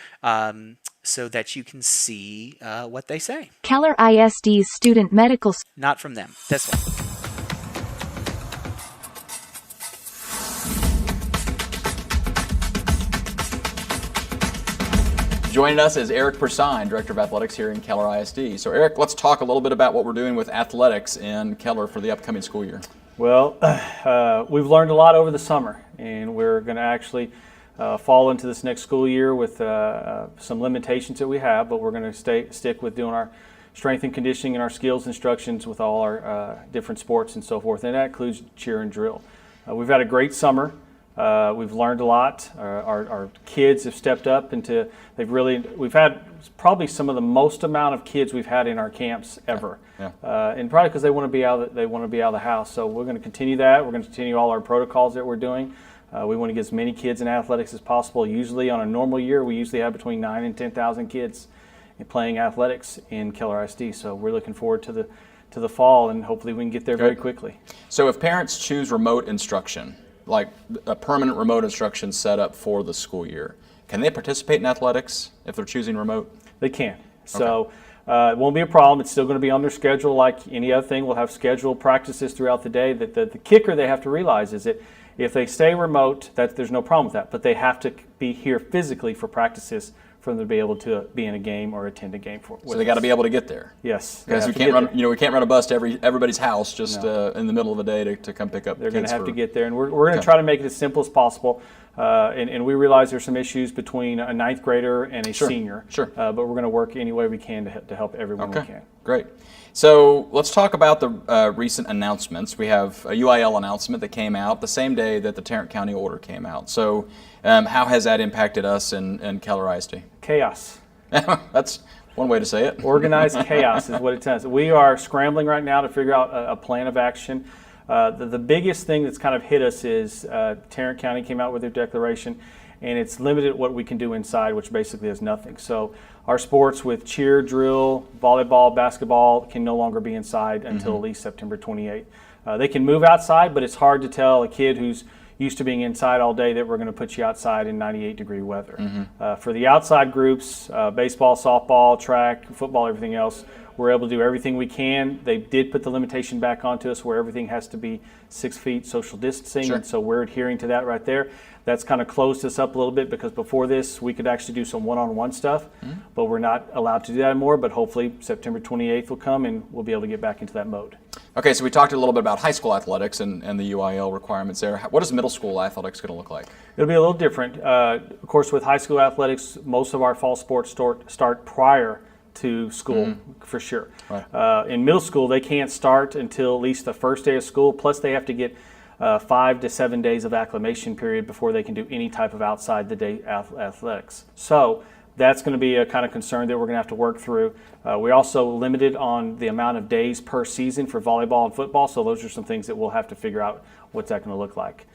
S1: so that you can see what they say.
S6: Keller ISD's student medical.
S1: Not from them. This one.
S2: Joining us is Eric Persine, Director of Athletics here in Keller ISD. So Eric, let's talk a little bit about what we're doing with athletics in Keller for the upcoming school year.
S7: Well, we've learned a lot over the summer, and we're going to actually fall into this next school year with some limitations that we have, but we're going to stick with doing our strength and conditioning and our skills instructions with all our different sports and so forth, and that includes cheer and drill. We've had a great summer. We've learned a lot. Our kids have stepped up into, we've had probably some of the most amount of kids we've had in our camps ever. Yeah. And probably because they want to be out of the house. So we're going to continue that. We're going to continue all our protocols that we're doing. We want to get as many kids in athletics as possible. Usually on a normal year, we usually have between 9,000 and 10,000 kids playing athletics in Keller ISD. So we're looking forward to the fall, and hopefully we can get there very quickly.
S2: So if parents choose remote instruction, like a permanent remote instruction set up for the school year, can they participate in athletics if they're choosing remote?
S7: They can. So it won't be a problem. It's still going to be on their schedule like any other thing. We'll have scheduled practices throughout the day. The kicker they have to realize is that If they stay remote, there's no problem with that, but they have to be here physically for practices for them to be able to be in a game or attend a game for.
S2: So they got to be able to get there.
S7: Yes,
S2: Because we can't run, we can't run a bus to everybody's house just in the middle of the day to come pick up.
S7: They're going to have
S2: for,
S7: to get there, and we're going to try to make it as simple as possible. And we realize there's some issues between a ninth grader and a senior.
S2: Sure.
S7: But we're going to work any way we can to help everyone we can.
S2: Great. So let's talk about the recent announcements. We have a UIL announcement that came out the same day that the Tarrant County order came out. So how has that impacted us in Keller ISD?
S7: Chaos.
S2: That's one way to say it.
S7: Organized chaos is what it says. We are scrambling right now to figure out a plan of action. The biggest thing that's kind of hit us is Tarrant County came out with their declaration, and it's limited what we can do inside, which basically is nothing. So our sports with cheer, drill, volleyball, basketball can no longer be inside until at least September 28th. They can move outside, but it's hard to tell a kid who's used to being inside all day that we're going to put you outside in 98-degree weather. For the outside groups, baseball, softball, track, football, everything else, we're able to do everything we can. They did put the limitation back onto us where everything has to be 6 feet social distancing, and so we're adhering to that right there. That's kind of closed us up a little bit because before this we could actually do some one-on-one stuff, but we're not allowed to do that anymore. But hopefully September 28th will come and we'll be able to get back into that mode.
S2: Okay, so we talked a little bit about high school athletics and the UIL requirements there. What is middle school athletics going to look like?
S7: It'll be a little different. Of course, with high school athletics, most of our fall sports start prior to school for sure. Right. In middle school, they can't start until at least the first day of school, plus they have to get 5 to 7 days of acclimation period before they can do any type of outside the day athletics. So that's going to be a kind of concern that we're going to have to work through. We're also limited on the amount of days per season for volleyball and football, so those are some things that we'll have to figure out what's that going to look like.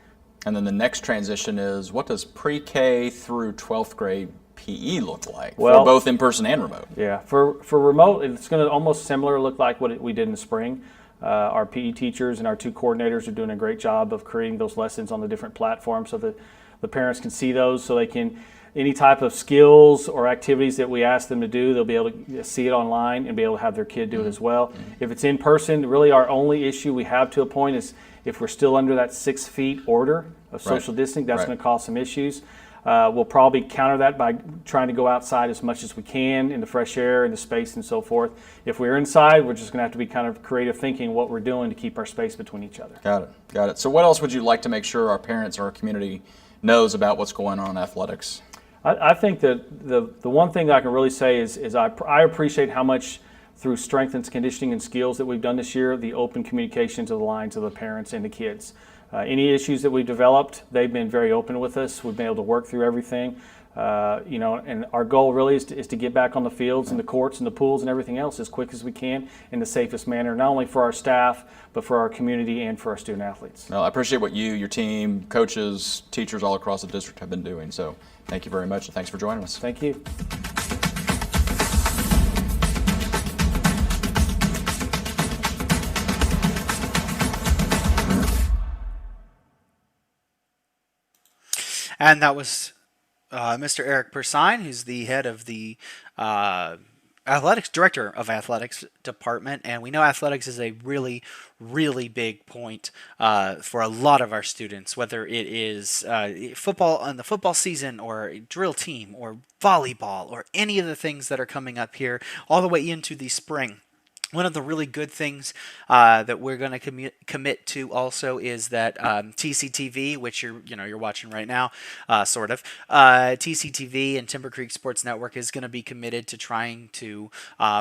S2: And then the next transition is, what does pre-K through 12th grade PE look like for both in-person and remote?
S7: Yeah, for remote, it's going to almost similar look like what we did in the spring. Our PE teachers and our 2 coordinators are doing a great job of creating those lessons on the different platforms so that the parents can see those, so they can, any type of skills or activities that we ask them to do, they'll be able to see it online and be able to have their kid do it as well. If it's in person, really our only issue we have to a point is if we're still under that 6 feet order of social distancing, that's going to cause some issues. We'll probably counter that by trying to go outside as much as we can in the fresh air, in the space, and so forth. If we're inside, we're just going to have to be kind of creative thinking what we're doing to keep our space between each other.
S2: Got it. So what else would you like to make sure our parents or our community knows about what's going on in athletics?
S7: I think that the one thing that I can really say is I appreciate how much through strength and conditioning and skills that we've done this year, the open communication to the lines of the parents and the kids. Any issues that we've developed, they've been very open with us. We've been able to work through everything. And our goal really is to get back on the fields and the courts and the pools and everything else as quick as we can in the safest manner, not only for our staff, but for our community and for our student athletes.
S2: Well, I appreciate what you, your team, coaches, teachers all across the district have been doing. So thank you very much, and thanks for joining us.
S7: Thank you.
S1: And that was Mr. Eric Persine, who's the head of the director of athletics department. And we know athletics is a really, really big point for a lot of our students, whether it is football on the football season or a drill team or volleyball or any of the things that are coming up here all the way into the spring. One of the really good things that we're going to commit to also is that TCTV, which you're watching right now, sort of. TCTV and Timber Creek Sports Network is going to be committed to trying to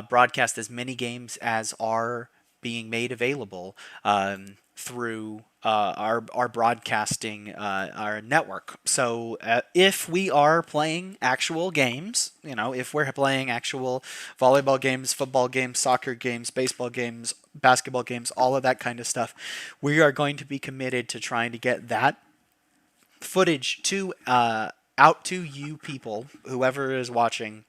S1: broadcast as many games as are being made available through our broadcasting our network. So if we are playing actual games, if we're playing actual volleyball games, football games, soccer games, baseball games, basketball games, all of that kind of stuff, we are going to be committed to trying to get that footage out to you people, whoever is watching,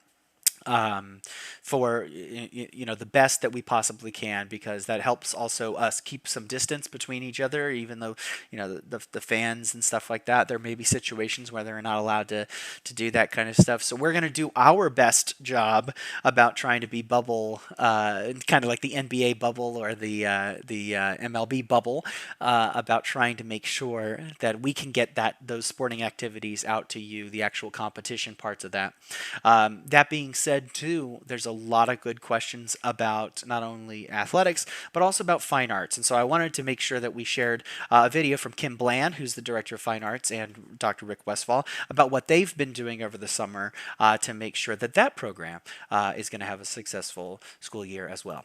S1: for the best that we possibly can, because that helps also us keep some distance between each other, even though the fans and stuff like that, there may be situations where they're not allowed to do that kind of stuff. So we're going to do our best job about trying to be bubble, kind of like the NBA bubble or the MLB bubble, about trying to make sure that we can get those sporting activities out to you, the actual competition parts of that. That being said, too, there's a lot of good questions about not only athletics, but also about fine arts. And so I wanted to make sure that we shared a video from Kim Bland, who's the Director of Fine Arts, and Dr. Rick Westfall, about what they've been doing over the summer to make sure that program is going to have a successful school year as well.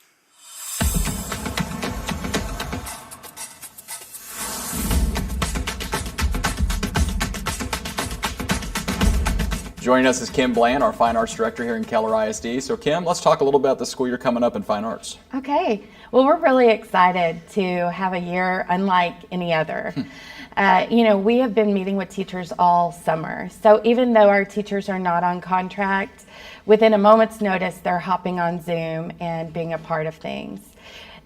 S2: Joining us is Kim Bland, our Fine Arts Director here in Keller ISD. So Kim, let's talk a little about the school year coming up in Fine Arts.
S8: Okay. Well, we're really excited to have a year unlike any other. We have been meeting with teachers all summer. So even though our teachers are not on contract, within a moment's notice, they're hopping on Zoom and being a part of things.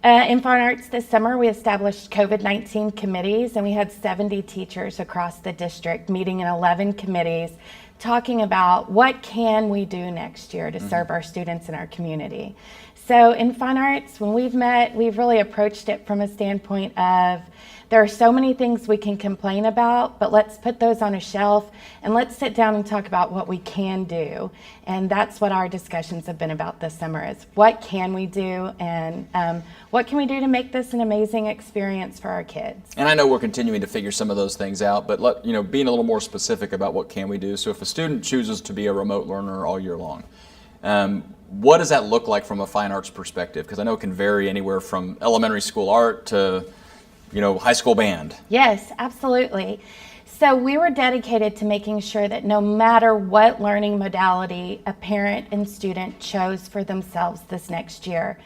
S8: In Fine Arts this summer, we established COVID-19 committees, and we had 70 teachers across the district meeting in 11 committees, talking about what can we do next year to serve our students in our community. So in Fine Arts, when we've met, we've really approached it from a standpoint of there are so many things we can complain about, but let's put those on a shelf and let's sit down and talk about what we can do. And that's what our discussions have been about this summer, is what can we do, and what can we do to make this an amazing experience for our kids.
S2: And I know we're continuing to figure some of those things out, but being a little more specific about what can we do. So if a student chooses to be a remote learner all year long, what does that look like from a fine arts perspective? Because I know it can vary anywhere from elementary school art to high school band.
S8: Yes, absolutely. So we were dedicated to making sure that no matter what learning modality a parent and student chose for themselves this next year,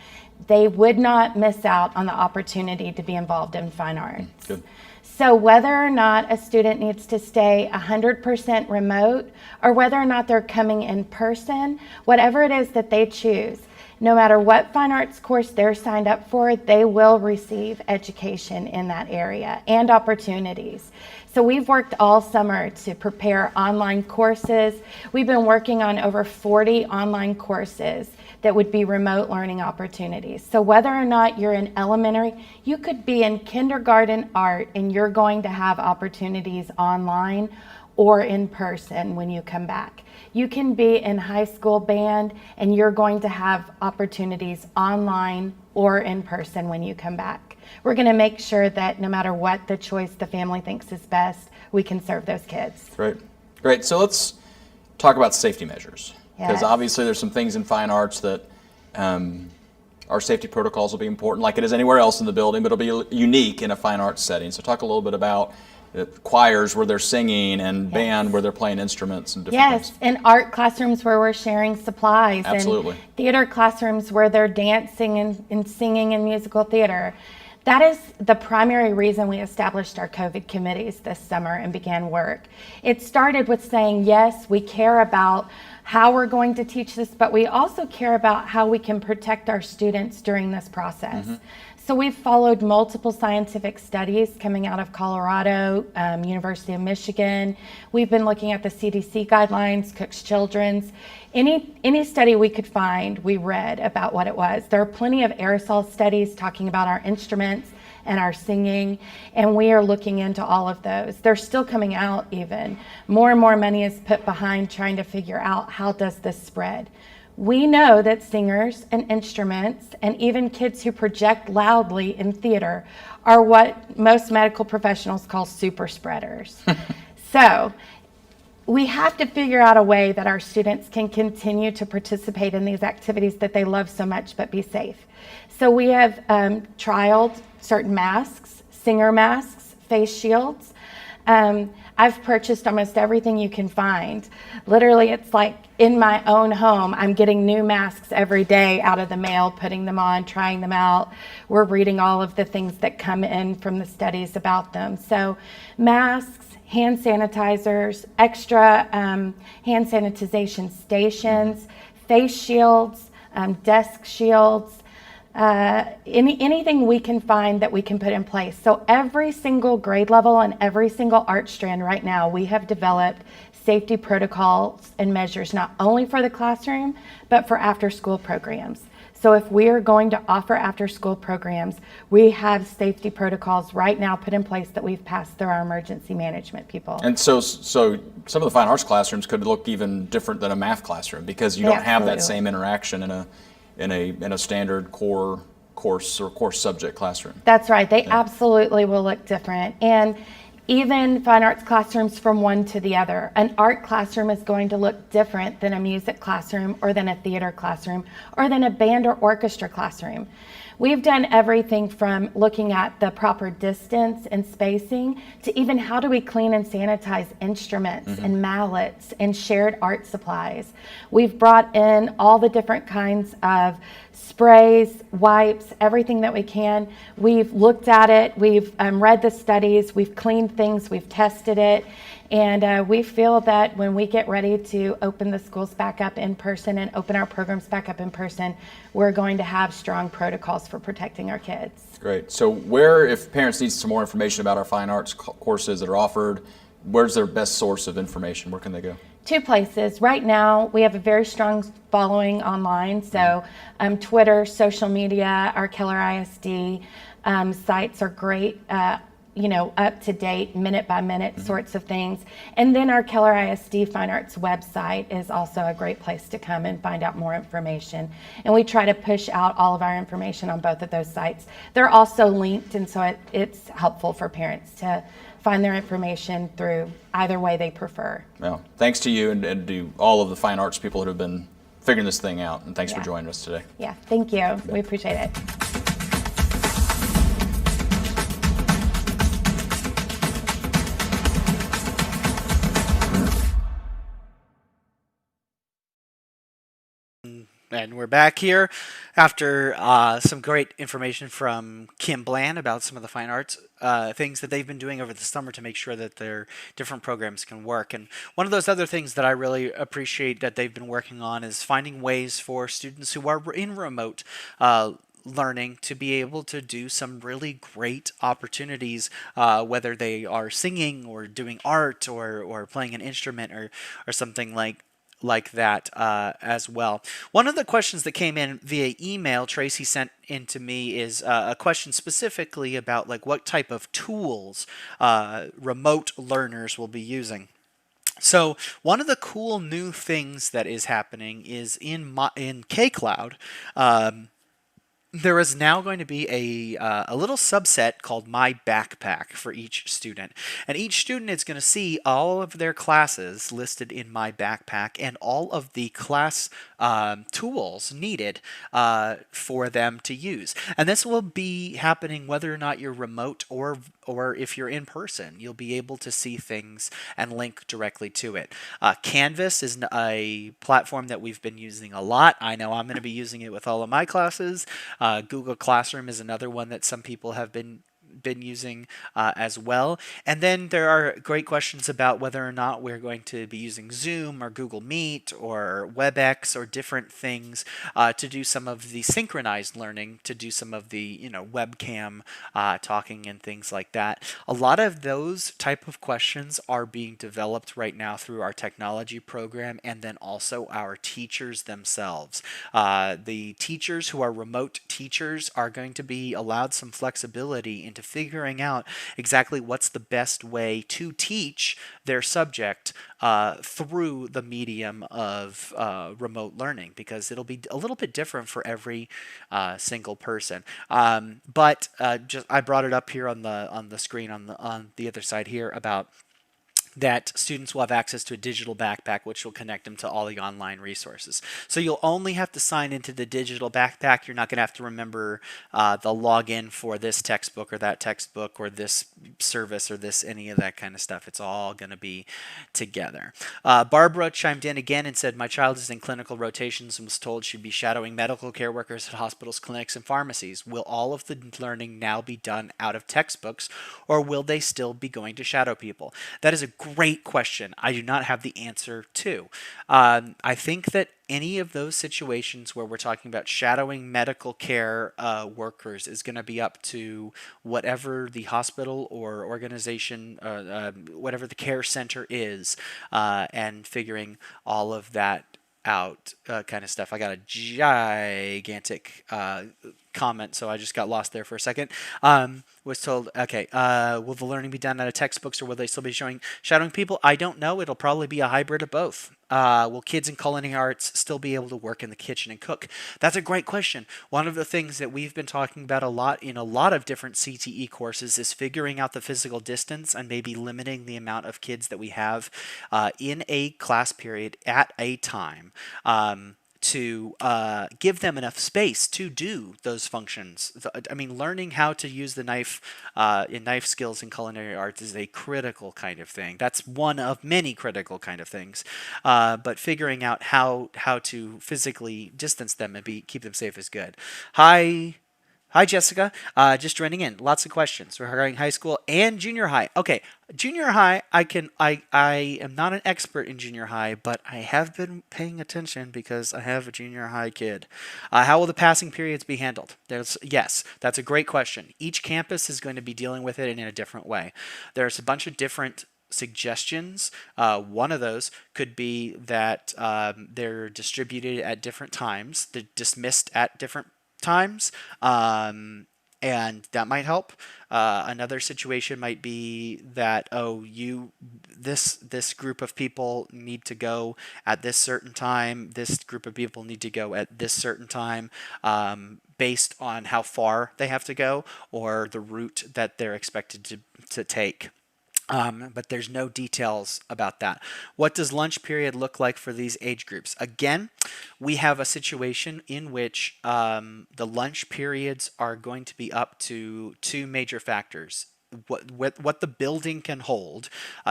S8: they would not miss out on the opportunity to be involved in fine arts.
S2: Good.
S8: So whether or not a student needs to stay 100% remote, or whether or not they're coming in person, whatever it is that they choose, no matter what fine arts course they're signed up for, they will receive education in that area and opportunities. So we've worked all summer to prepare online courses. We've been working on over 40 online courses that would be remote learning opportunities. So whether or not you're in elementary, you could be in kindergarten art and you're going to have opportunities online or in person when you come back. You can be in high school band and you're going to have opportunities online or in person when you come back. We're going to make sure that no matter what the choice the family thinks is best, we can serve those kids.
S2: Great. So let's talk about safety measures. Because
S8: Yes.
S2: obviously there's some things in fine arts that our safety protocols will be important, like it is anywhere else in the building, but it'll be unique in a fine arts setting. So talk a little bit about choirs where they're singing and band where they're playing instruments and different
S8: Yes,
S2: things.
S8: and art classrooms where we're sharing supplies.
S2: Absolutely.
S8: And theater classrooms where they're dancing and singing in musical theater. That is the primary reason we established our COVID committees this summer and began work. It started with saying, yes, we care about how we're going to teach this, but we also care about how we can protect our students during this process. So we've followed multiple scientific studies coming out of Colorado, University of Michigan. We've been looking at the CDC guidelines, Cook's Children's. Any study we could find, we read about what it was. There are plenty of aerosol studies talking about our instruments and our singing, and we are looking into all of those. They're still coming out even. More and more money is put behind trying to figure out how does this spread. We know that singers and instruments and even kids who project loudly in theater are what most medical professionals call super spreaders. So we have to figure out a way that our students can continue to participate in these activities that they love so much but be safe. So we have trialed certain masks, singer masks, face shields. I've purchased almost everything you can find. Literally, it's like in my own home, I'm getting new masks every day out of the mail, putting them on, trying them out. We're reading all of the things that come in from the studies about them. So masks, hand sanitizers, extra hand sanitization stations, face shields, desk shields, anything we can find that we can put in place. So every single grade level and every single art strand right now, we have developed safety protocols and measures, not only for the classroom, but for after-school programs. So if we are going to offer after-school programs, we have safety protocols right now put in place that we've passed through our emergency management people.
S2: And so some of the fine arts classrooms could look even different than a math classroom because you don't have that
S8: Absolutely.
S2: same interaction in a standard core course or course subject classroom.
S8: That's right. They absolutely will look different. And even fine arts classrooms from one to the other. An art classroom is going to look different than a music classroom or than a theater classroom or than a band or orchestra classroom. We've done everything from looking at the proper distance and spacing to even how do we clean and sanitize instruments and mallets and shared art supplies. We've brought in all the different kinds of sprays, wipes, everything that we can. We've looked at it, we've read the studies, we've cleaned things, we've tested it, and we feel that when we get ready to open the schools back up in person and open our programs back up in person, we're going to have strong protocols for protecting our kids.
S2: Great. So where, if parents need some more information about our fine arts courses that are offered, where's their best source of information? Where can they go?
S8: 2 places. Right now, we have a very strong following online. So Twitter, social media, our Keller ISD sites are great, up to date, minute by minute sorts of things. And then our Keller ISD Fine Arts website is also a great place to come and find out more information. And we try to push out all of our information on both of those sites. They're also linked, and so it's helpful for parents to find their information through either way they prefer.
S2: Well, thanks to you and to all of the fine arts people who have been figuring this thing out. And thanks for joining us today.
S8: Yeah, thank you. We appreciate it.
S1: And we're back here after some great information from Kim Bland about some of the fine arts things that they've been doing over the summer to make sure that their different programs can work. And one of those other things that I really appreciate that they've been working on is finding ways for students who are in remote learning to be able to do some really great opportunities, whether they are singing or doing art or playing an instrument or something like that as well. One of the questions that came in via email Tracy sent in to me is a question specifically about like what type of tools remote learners will be using. So one of the cool new things that is happening is in K-Cloud, there is now going to be a little subset called My Backpack for each student. And each student is going to see all of their classes listed in My Backpack and all of the class tools needed for them to use. And this will be happening whether or not you're remote or if you're in person. You'll be able to see things and link directly to it. Canvas is a platform that we've been using a lot. I know I'm going to be using it with all of my classes. Google Classroom is another one that some people have been using as well. And then there are great questions about whether or not we're going to be using Zoom or Google Meet or WebEx or different things to do some of the synchronized learning, to do some of the webcam talking and things like that. A lot of those type of questions are being developed right now through our technology program and then also our teachers themselves. The teachers who are remote teachers are going to be allowed some flexibility into figuring out exactly what's the best way to teach their subject through the medium of remote learning, because it'll be a little bit different for every single person. But just I brought it up here on the screen on the other side here about that students will have access to a digital backpack which will connect them to all the online resources. So you'll only have to sign into the digital backpack. You're not going to have to remember the login for this textbook or that textbook or this service or any of that kind of stuff. It's all going to be together. Barbara chimed in again and said, my child is in clinical rotations and was told she'd be shadowing medical care workers at hospitals, clinics, and pharmacies. Will all of the learning now be done out of textbooks, or will they still be going to shadow people? That is a great question. I do not have the answer to. I think that any of those situations where we're talking about shadowing medical care workers is going to be up to whatever the hospital or organization, whatever the care center is, and figuring all of that out, kind of stuff. I got a gigantic comment, so I just got lost there for a second. Was told, okay, will the learning be done out of textbooks or will they still be shadowing people? I don't know. It'll probably be a hybrid of both. Will kids in culinary arts still be able to work in the kitchen and cook? That's a great question. One of the things that we've been talking about a lot in a lot of different CTE courses is figuring out the physical distance and maybe limiting the amount of kids that we have in a class period at a time. To give them enough space to do those functions. I mean, learning how to use the knife in knife skills in culinary arts is a critical kind of thing. That's one of many critical kind of things. But figuring out how to physically distance them and keep them safe is good. Hi, Jessica. Just joining in. Lots of questions regarding high school and junior high. Okay, junior high. I am not an expert in junior high, but I have been paying attention because I have a junior high kid. How will the passing periods be handled? Yes, that's a great question. Each campus is going to be dealing with it in a different way. There's a bunch of different suggestions. One of those could be that they're distributed at different times. They're dismissed at different times, and that might help. Another situation might be that this group of people need to go at this certain time. This group of people need to go at this certain time, based on how far they have to go or the route that they're expected to take. But there's no details about that. What does lunch period look like for these age groups? Again, we have a situation in which the lunch periods are going to be up to two major factors. What the building can hold.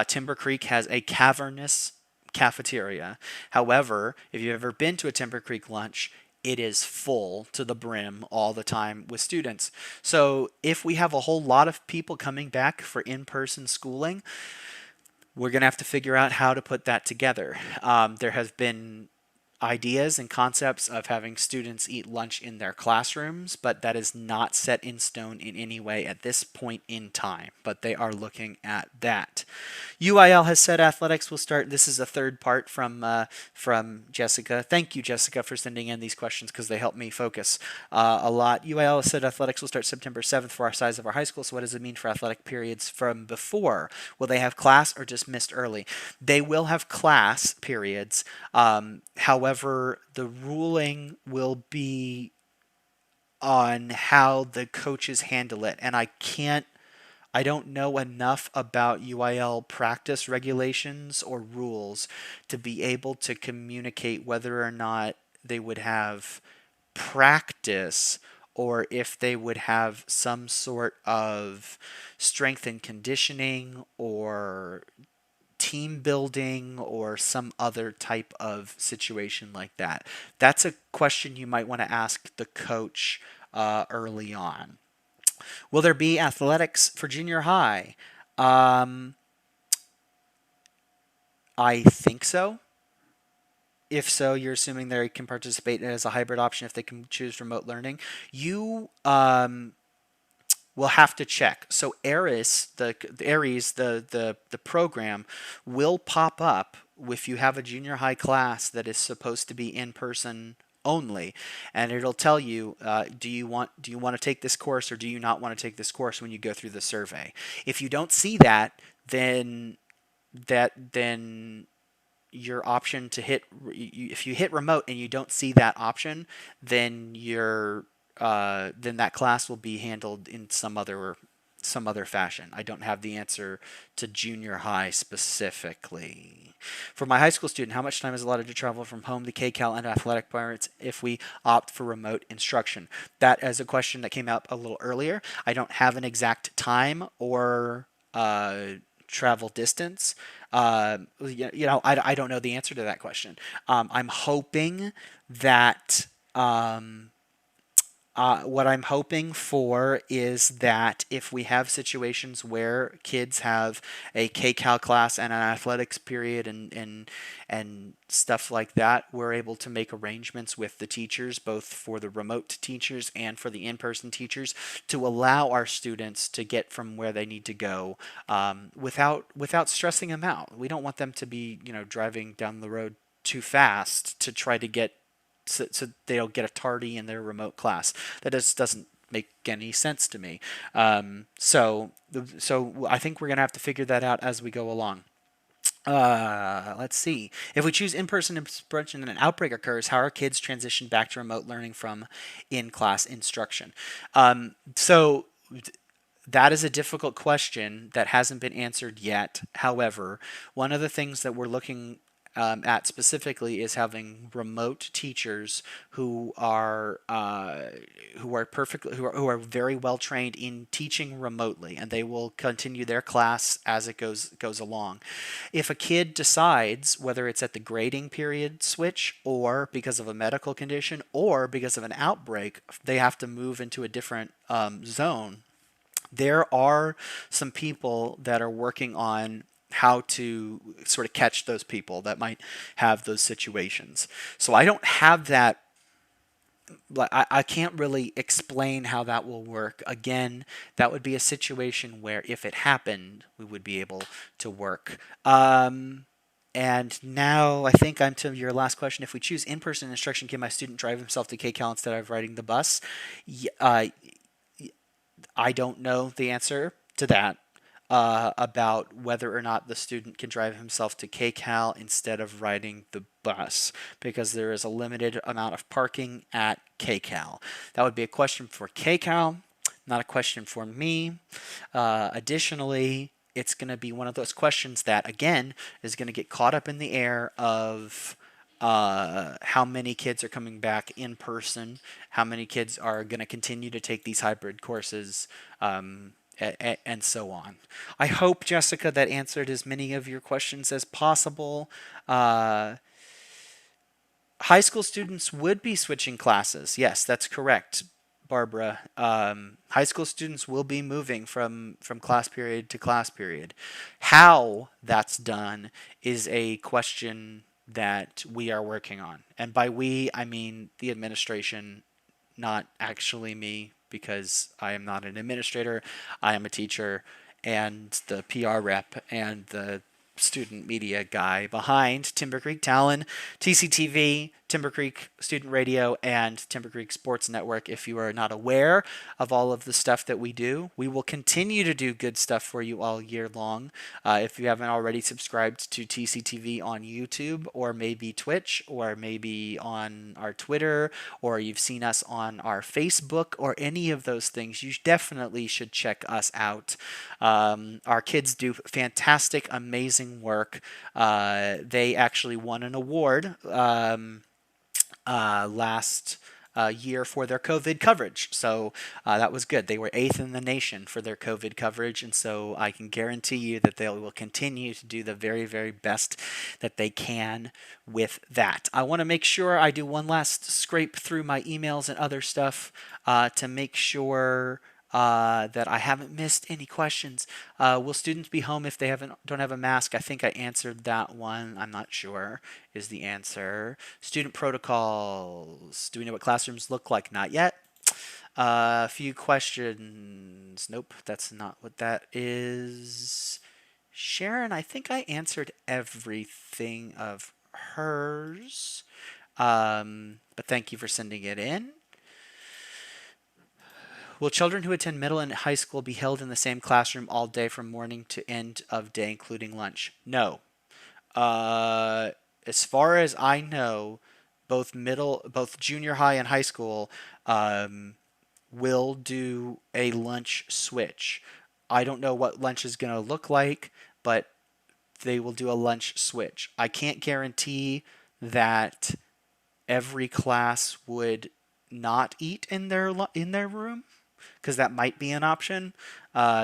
S1: Timber Creek has a cavernous cafeteria. However, if you've ever been to a Timber Creek lunch, it is full to the brim all the time with students. So if we have a whole lot of people coming back for in-person schooling, we're going to have to figure out how to put that together. There have been ideas and concepts of having students eat lunch in their classrooms, but that is not set in stone in any way at this point in time, but they are looking at that. UIL has said athletics will start. This is a third part from Jessica. Thank you, Jessica, for sending in these questions because they help me focus a lot. UIL has said athletics will start September 7th for our size of our high school. So what does it mean for athletic periods from before? Will they have class or dismissed early? They will have class periods. However, the ruling will be on how the coaches handle it. And I don't know enough about UIL practice regulations or rules to be able to communicate whether or not they would have practice or if they would have some sort of strength and conditioning or team building or some other type of situation like that. That's a question you might want to ask the coach early on. Will there be athletics for junior high? I think so. If so, you're assuming they can participate as a hybrid option if they can choose remote learning. You will have to check. So ARIS, the program, will pop up if you have a junior high class that is supposed to be in person only, and it'll tell you, do you want to take this course or do you not want to take this course when you go through the survey. If you don't see that, then your option to if you hit remote and you don't see that option, then then that class will be handled in some other fashion. I don't have the answer to junior high specifically. For my high school student, how much time is allotted to travel from home to KCAL and athletic requirements if we opt for remote instruction? That is a question that came up a little earlier. I don't have an exact time or travel distance. I don't know the answer to that question. I'm hoping that what I'm hoping for is that if we have situations where kids have a K-Cal class and an athletics period and stuff like that, we're able to make arrangements with the teachers, both for the remote teachers and for the in-person teachers, to allow our students to get from where they need to go without stressing them out. We don't want them to be, driving down the road too fast to try to get so they'll get a tardy in their remote class. That just doesn't make any sense to me. So I think we're gonna have to figure that out as we go along. Let's see. If we choose in-person instruction and an outbreak occurs, how are kids transition back to remote learning from in-class instruction? So that is a difficult question that hasn't been answered yet. However, one of the things that we're looking at specifically is having remote teachers who are very well trained in teaching remotely, and they will continue their class as it goes along. If a kid decides, whether it's at the grading period switch, or because of a medical condition, or because of an outbreak, they have to move into a different zone, there are some people that are working on how to sort of catch those people that might have those situations. So I don't have that. I can't really explain how that will work. Again, that would be a situation where if it happened, we would be able to work. And now I think I'm to your last question. If we choose in-person instruction, can my student drive himself to KCAL instead of riding the bus? I don't know the answer to that about whether or not the student can drive himself to KCAL instead of riding the bus, because there is a limited amount of parking at KCAL. That would be a question for KCAL, not a question for me. Additionally, it's going to be one of those questions that, again, is going to get caught up in the air of how many kids are coming back in person, how many kids are going to continue to take these hybrid courses, and so on. I hope, Jessica, that answered as many of your questions as possible. High school students would be switching classes. Yes, that's correct, Barbara. High school students will be moving from class period to class period. How that's done is a question that we are working on. And by we, I mean the administration, not actually me, because I am not an administrator. I am a teacher and the PR rep and the student media guy behind Timber Creek Talon, TCTV, Timber Creek Student Radio, and Timber Creek Sports Network. If you are not aware of all of the stuff that we do, we will continue to do good stuff for you all year long. If you haven't already subscribed to TCTV on YouTube, or maybe Twitch, or maybe on our Twitter, or you've seen us on our Facebook, or any of those things, you definitely should check us out. Our kids do fantastic, amazing work. They actually won an award last year for their COVID coverage. So that was good. They were 8th in the nation for their COVID coverage. And so I can guarantee you that they will continue to do the very, very best that they can with that. I want to make sure I do one last scrape through my emails and other stuff to make sure that I haven't missed any questions. Will students be home if they don't have a mask? I think I answered that one. I'm not sure is the answer. Student protocols. Do we know what classrooms look like? Not yet. A few questions. Nope, that's not what that is. Sharon, I think I answered everything of hers. But thank you for sending it in. Will children who attend middle and high school be held in the same classroom all day from morning to end of day, including lunch? No. As far as I know, both junior high and high school will do a lunch switch. I don't know what lunch is going to look like, but they will do a lunch switch. I can't guarantee that every class would not eat in their room, because that might be an option,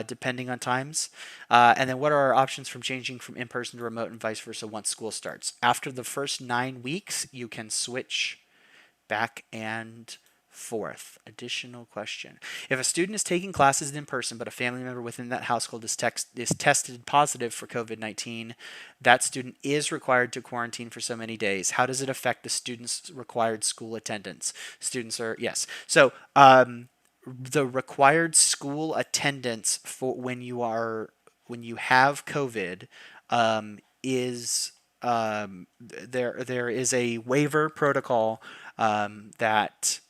S1: depending on times. And then what are our options from changing from in-person to remote and vice versa once school starts? After the first 9 weeks, you can switch back and 4th. Additional question. If a student is taking classes in person, but a family member within that household is tested positive for COVID-19, that student is required to quarantine for so many days. How does it affect the student's required school attendance? Students are, yes. So, the required school attendance for when you have COVID is there is a waiver protocol that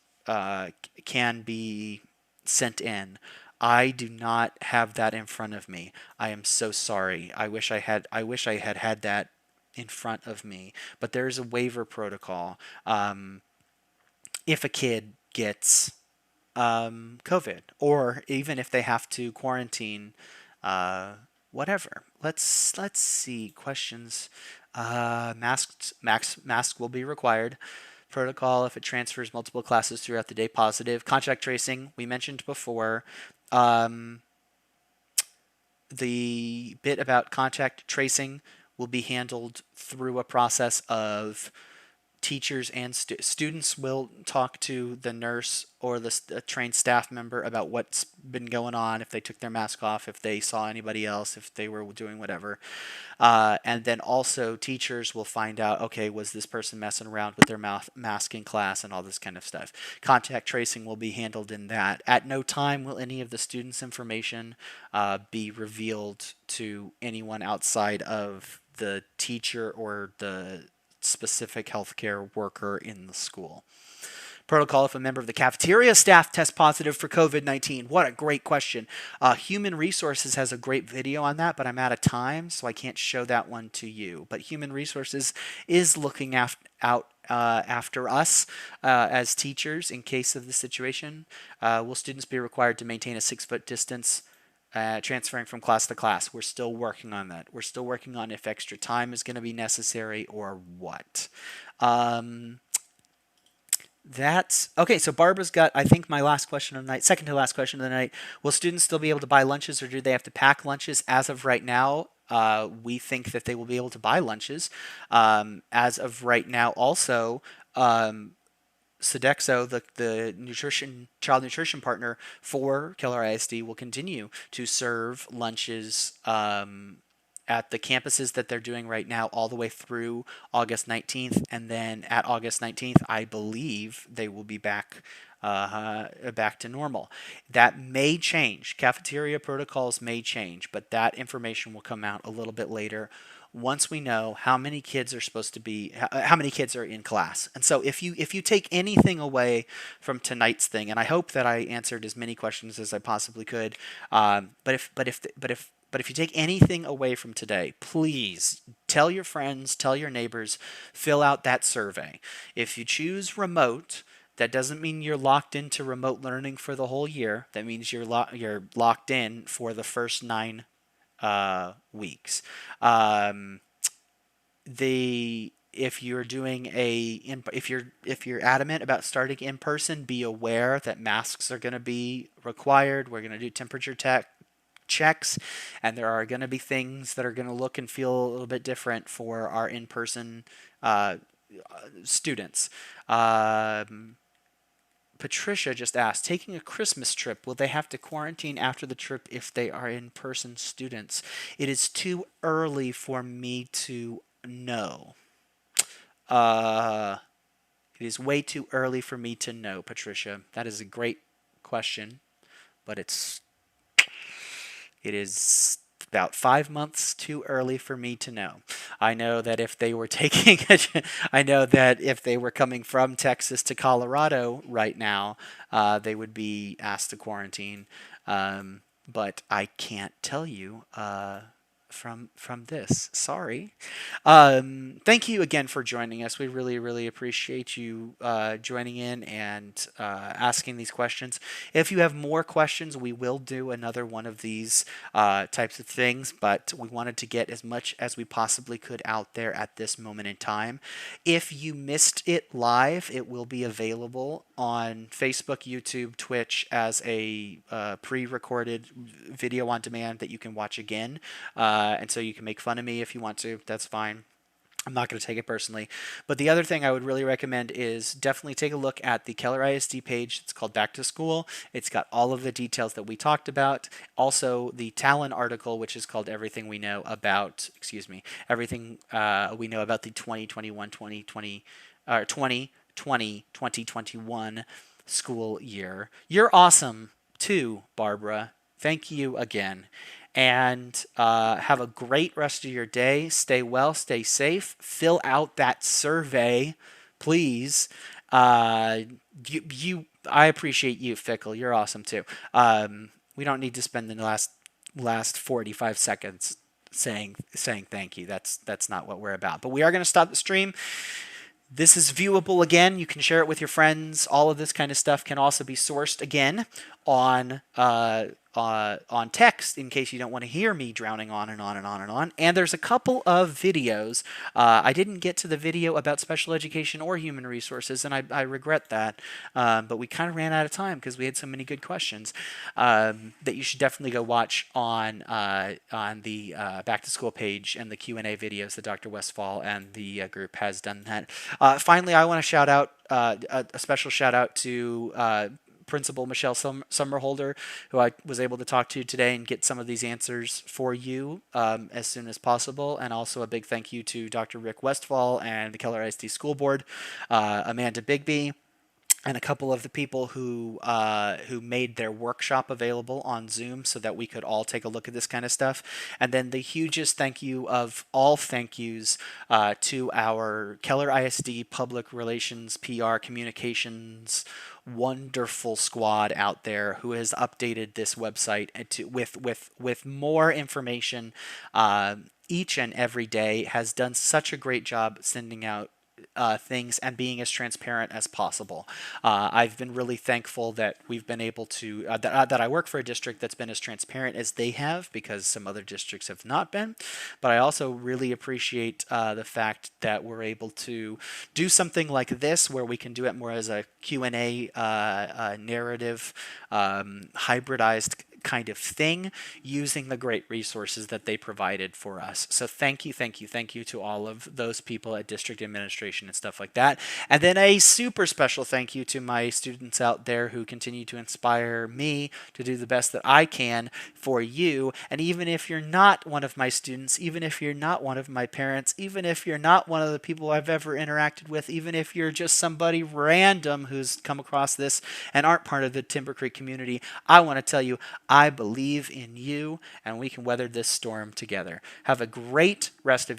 S1: can be sent in. I do not have that in front of me. I am so sorry. I wish I had that in front of me. But there is a waiver protocol if a kid gets COVID, or even if they have to quarantine, whatever. Let's see questions. Mask will be required. Protocol if it transfers multiple classes throughout the day. Positive. Contact tracing we mentioned before. The bit about contact tracing will be handled through a process of teachers and students will talk to the nurse or the trained staff member about what's been going on, if they took their mask off, if they saw anybody else, if they were doing whatever. And then also teachers will find out, okay, was this person messing around with their mask in class and all this kind of stuff. Contact tracing will be handled in that. At no time will any of the students' information be revealed to anyone outside of the teacher or the specific healthcare worker in the school. Protocol if a member of the cafeteria staff tests positive for COVID-19. What a great question. Human Resources has a great video on that, but I'm out of time, so I can't show that one to you. But Human Resources is looking after us as teachers in case of the situation. Will students be required to maintain a 6-foot distance transferring from class to class? We're still working on that. We're still working on if extra time is going to be necessary or what. That's okay. So Barbara's got, I think, my last question of the night, second to last question of the night. Will students still be able to buy lunches, or do they have to pack lunches? As of right now, we think that they will be able to buy lunches. As of right now, also, Sodexo, the child nutrition partner for Keller ISD, will continue to serve lunches at the campuses that they're doing right now all the way through August 19th. And then at August 19th, I believe they will be back to normal. That may change. Cafeteria protocols may change, but that information will come out a little bit later once we know how many kids are in class. And so if you take anything away from tonight's thing, and I hope that I answered as many questions as I possibly could, but if you take anything away from today, please tell your friends, tell your neighbors, fill out that survey. If you choose remote, that doesn't mean you're locked into remote learning for the whole year. That means you're locked in for the first 9 weeks. If you're doing if you're adamant about starting in person, be aware that masks are going to be required. We're going to do temperature checks, and there are going to be things that are going to look and feel a little bit different for our in-person students. Patricia just asked, taking a Christmas trip, will they have to quarantine after the trip if they are in-person students? It is too early for me to know. It is way too early for me to know, Patricia. That is a great question, but it is about 5 months too early for me to know. I know that if they were coming from Texas to Colorado right now, they would be asked to quarantine. But I can't tell you from this. Sorry. Thank you again for joining us. We really, really appreciate you joining in and asking these questions. If you have more questions, we will do another one of these types of things, but we wanted to get as much as we possibly could out there at this moment in time. If you missed it live, it will be available on Facebook, YouTube, Twitch as a pre-recorded video on demand that you can watch again. And so you can make fun of me if you want to. That's fine. I'm not going to take it personally. But the other thing I would really recommend is definitely take a look at the Keller ISD page. It's called Back to School. It's got all of the details that we talked about. Also, the Talon article, which is called Everything We Know About, Everything We Know About the 2021 2020, 2020 2021 school year. You're awesome too, Barbara. Thank you again. And have a great rest of your day. Stay well, stay safe. Fill out that survey, please. I appreciate you, Fickle. You're awesome too. We don't need to spend the last 45 seconds saying thank you. That's not what we're about. But we are going to stop the stream. This is viewable again. You can share it with your friends. All of this kind of stuff can also be sourced again on text in case you don't want to hear me drowning on and on and on and on. And there's a couple of videos. I didn't get to the video about special education or human resources, and I regret that. But we kind of ran out of time because we had so many good questions that you should definitely go watch on the Back to School page and the Q&A videos that Dr. Westfall and the group has done that. Finally, I want to shout out a special shout out to Principal Michelle Summerholder, who I was able to talk to today and get some of these answers for you as soon as possible. And also a big thank you to Dr. Rick Westfall and the Keller ISD School Board, Amanda Bigby, and a couple of the people who made their workshop available on Zoom so that we could all take a look at this kind of stuff. And then the hugest thank you of all thank yous to our Keller ISD Public Relations, PR, Communications wonderful squad out there who has updated this website with more information each and every day, has done such a great job sending out things and being as transparent as possible. I've been really thankful that we've been able to that I work for a district that's been as transparent as they have, because some other districts have not been. But I also really appreciate the fact that we're able to do something like this, where we can do it more as a Q&A narrative, hybridized kind of thing, using the great resources that they provided for us. So thank you to all of those people at district administration and stuff like that. And then a super special thank you to my students out there who continue to inspire me to do the best that I can for you. And even if you're not one of my students, even if you're not one of my parents, even if you're not one of the people I've ever interacted with, even if you're just somebody random who's come across this and aren't part of the Timber Creek community, I want to tell you, I believe in you, and we can weather this storm together. Have a great rest of your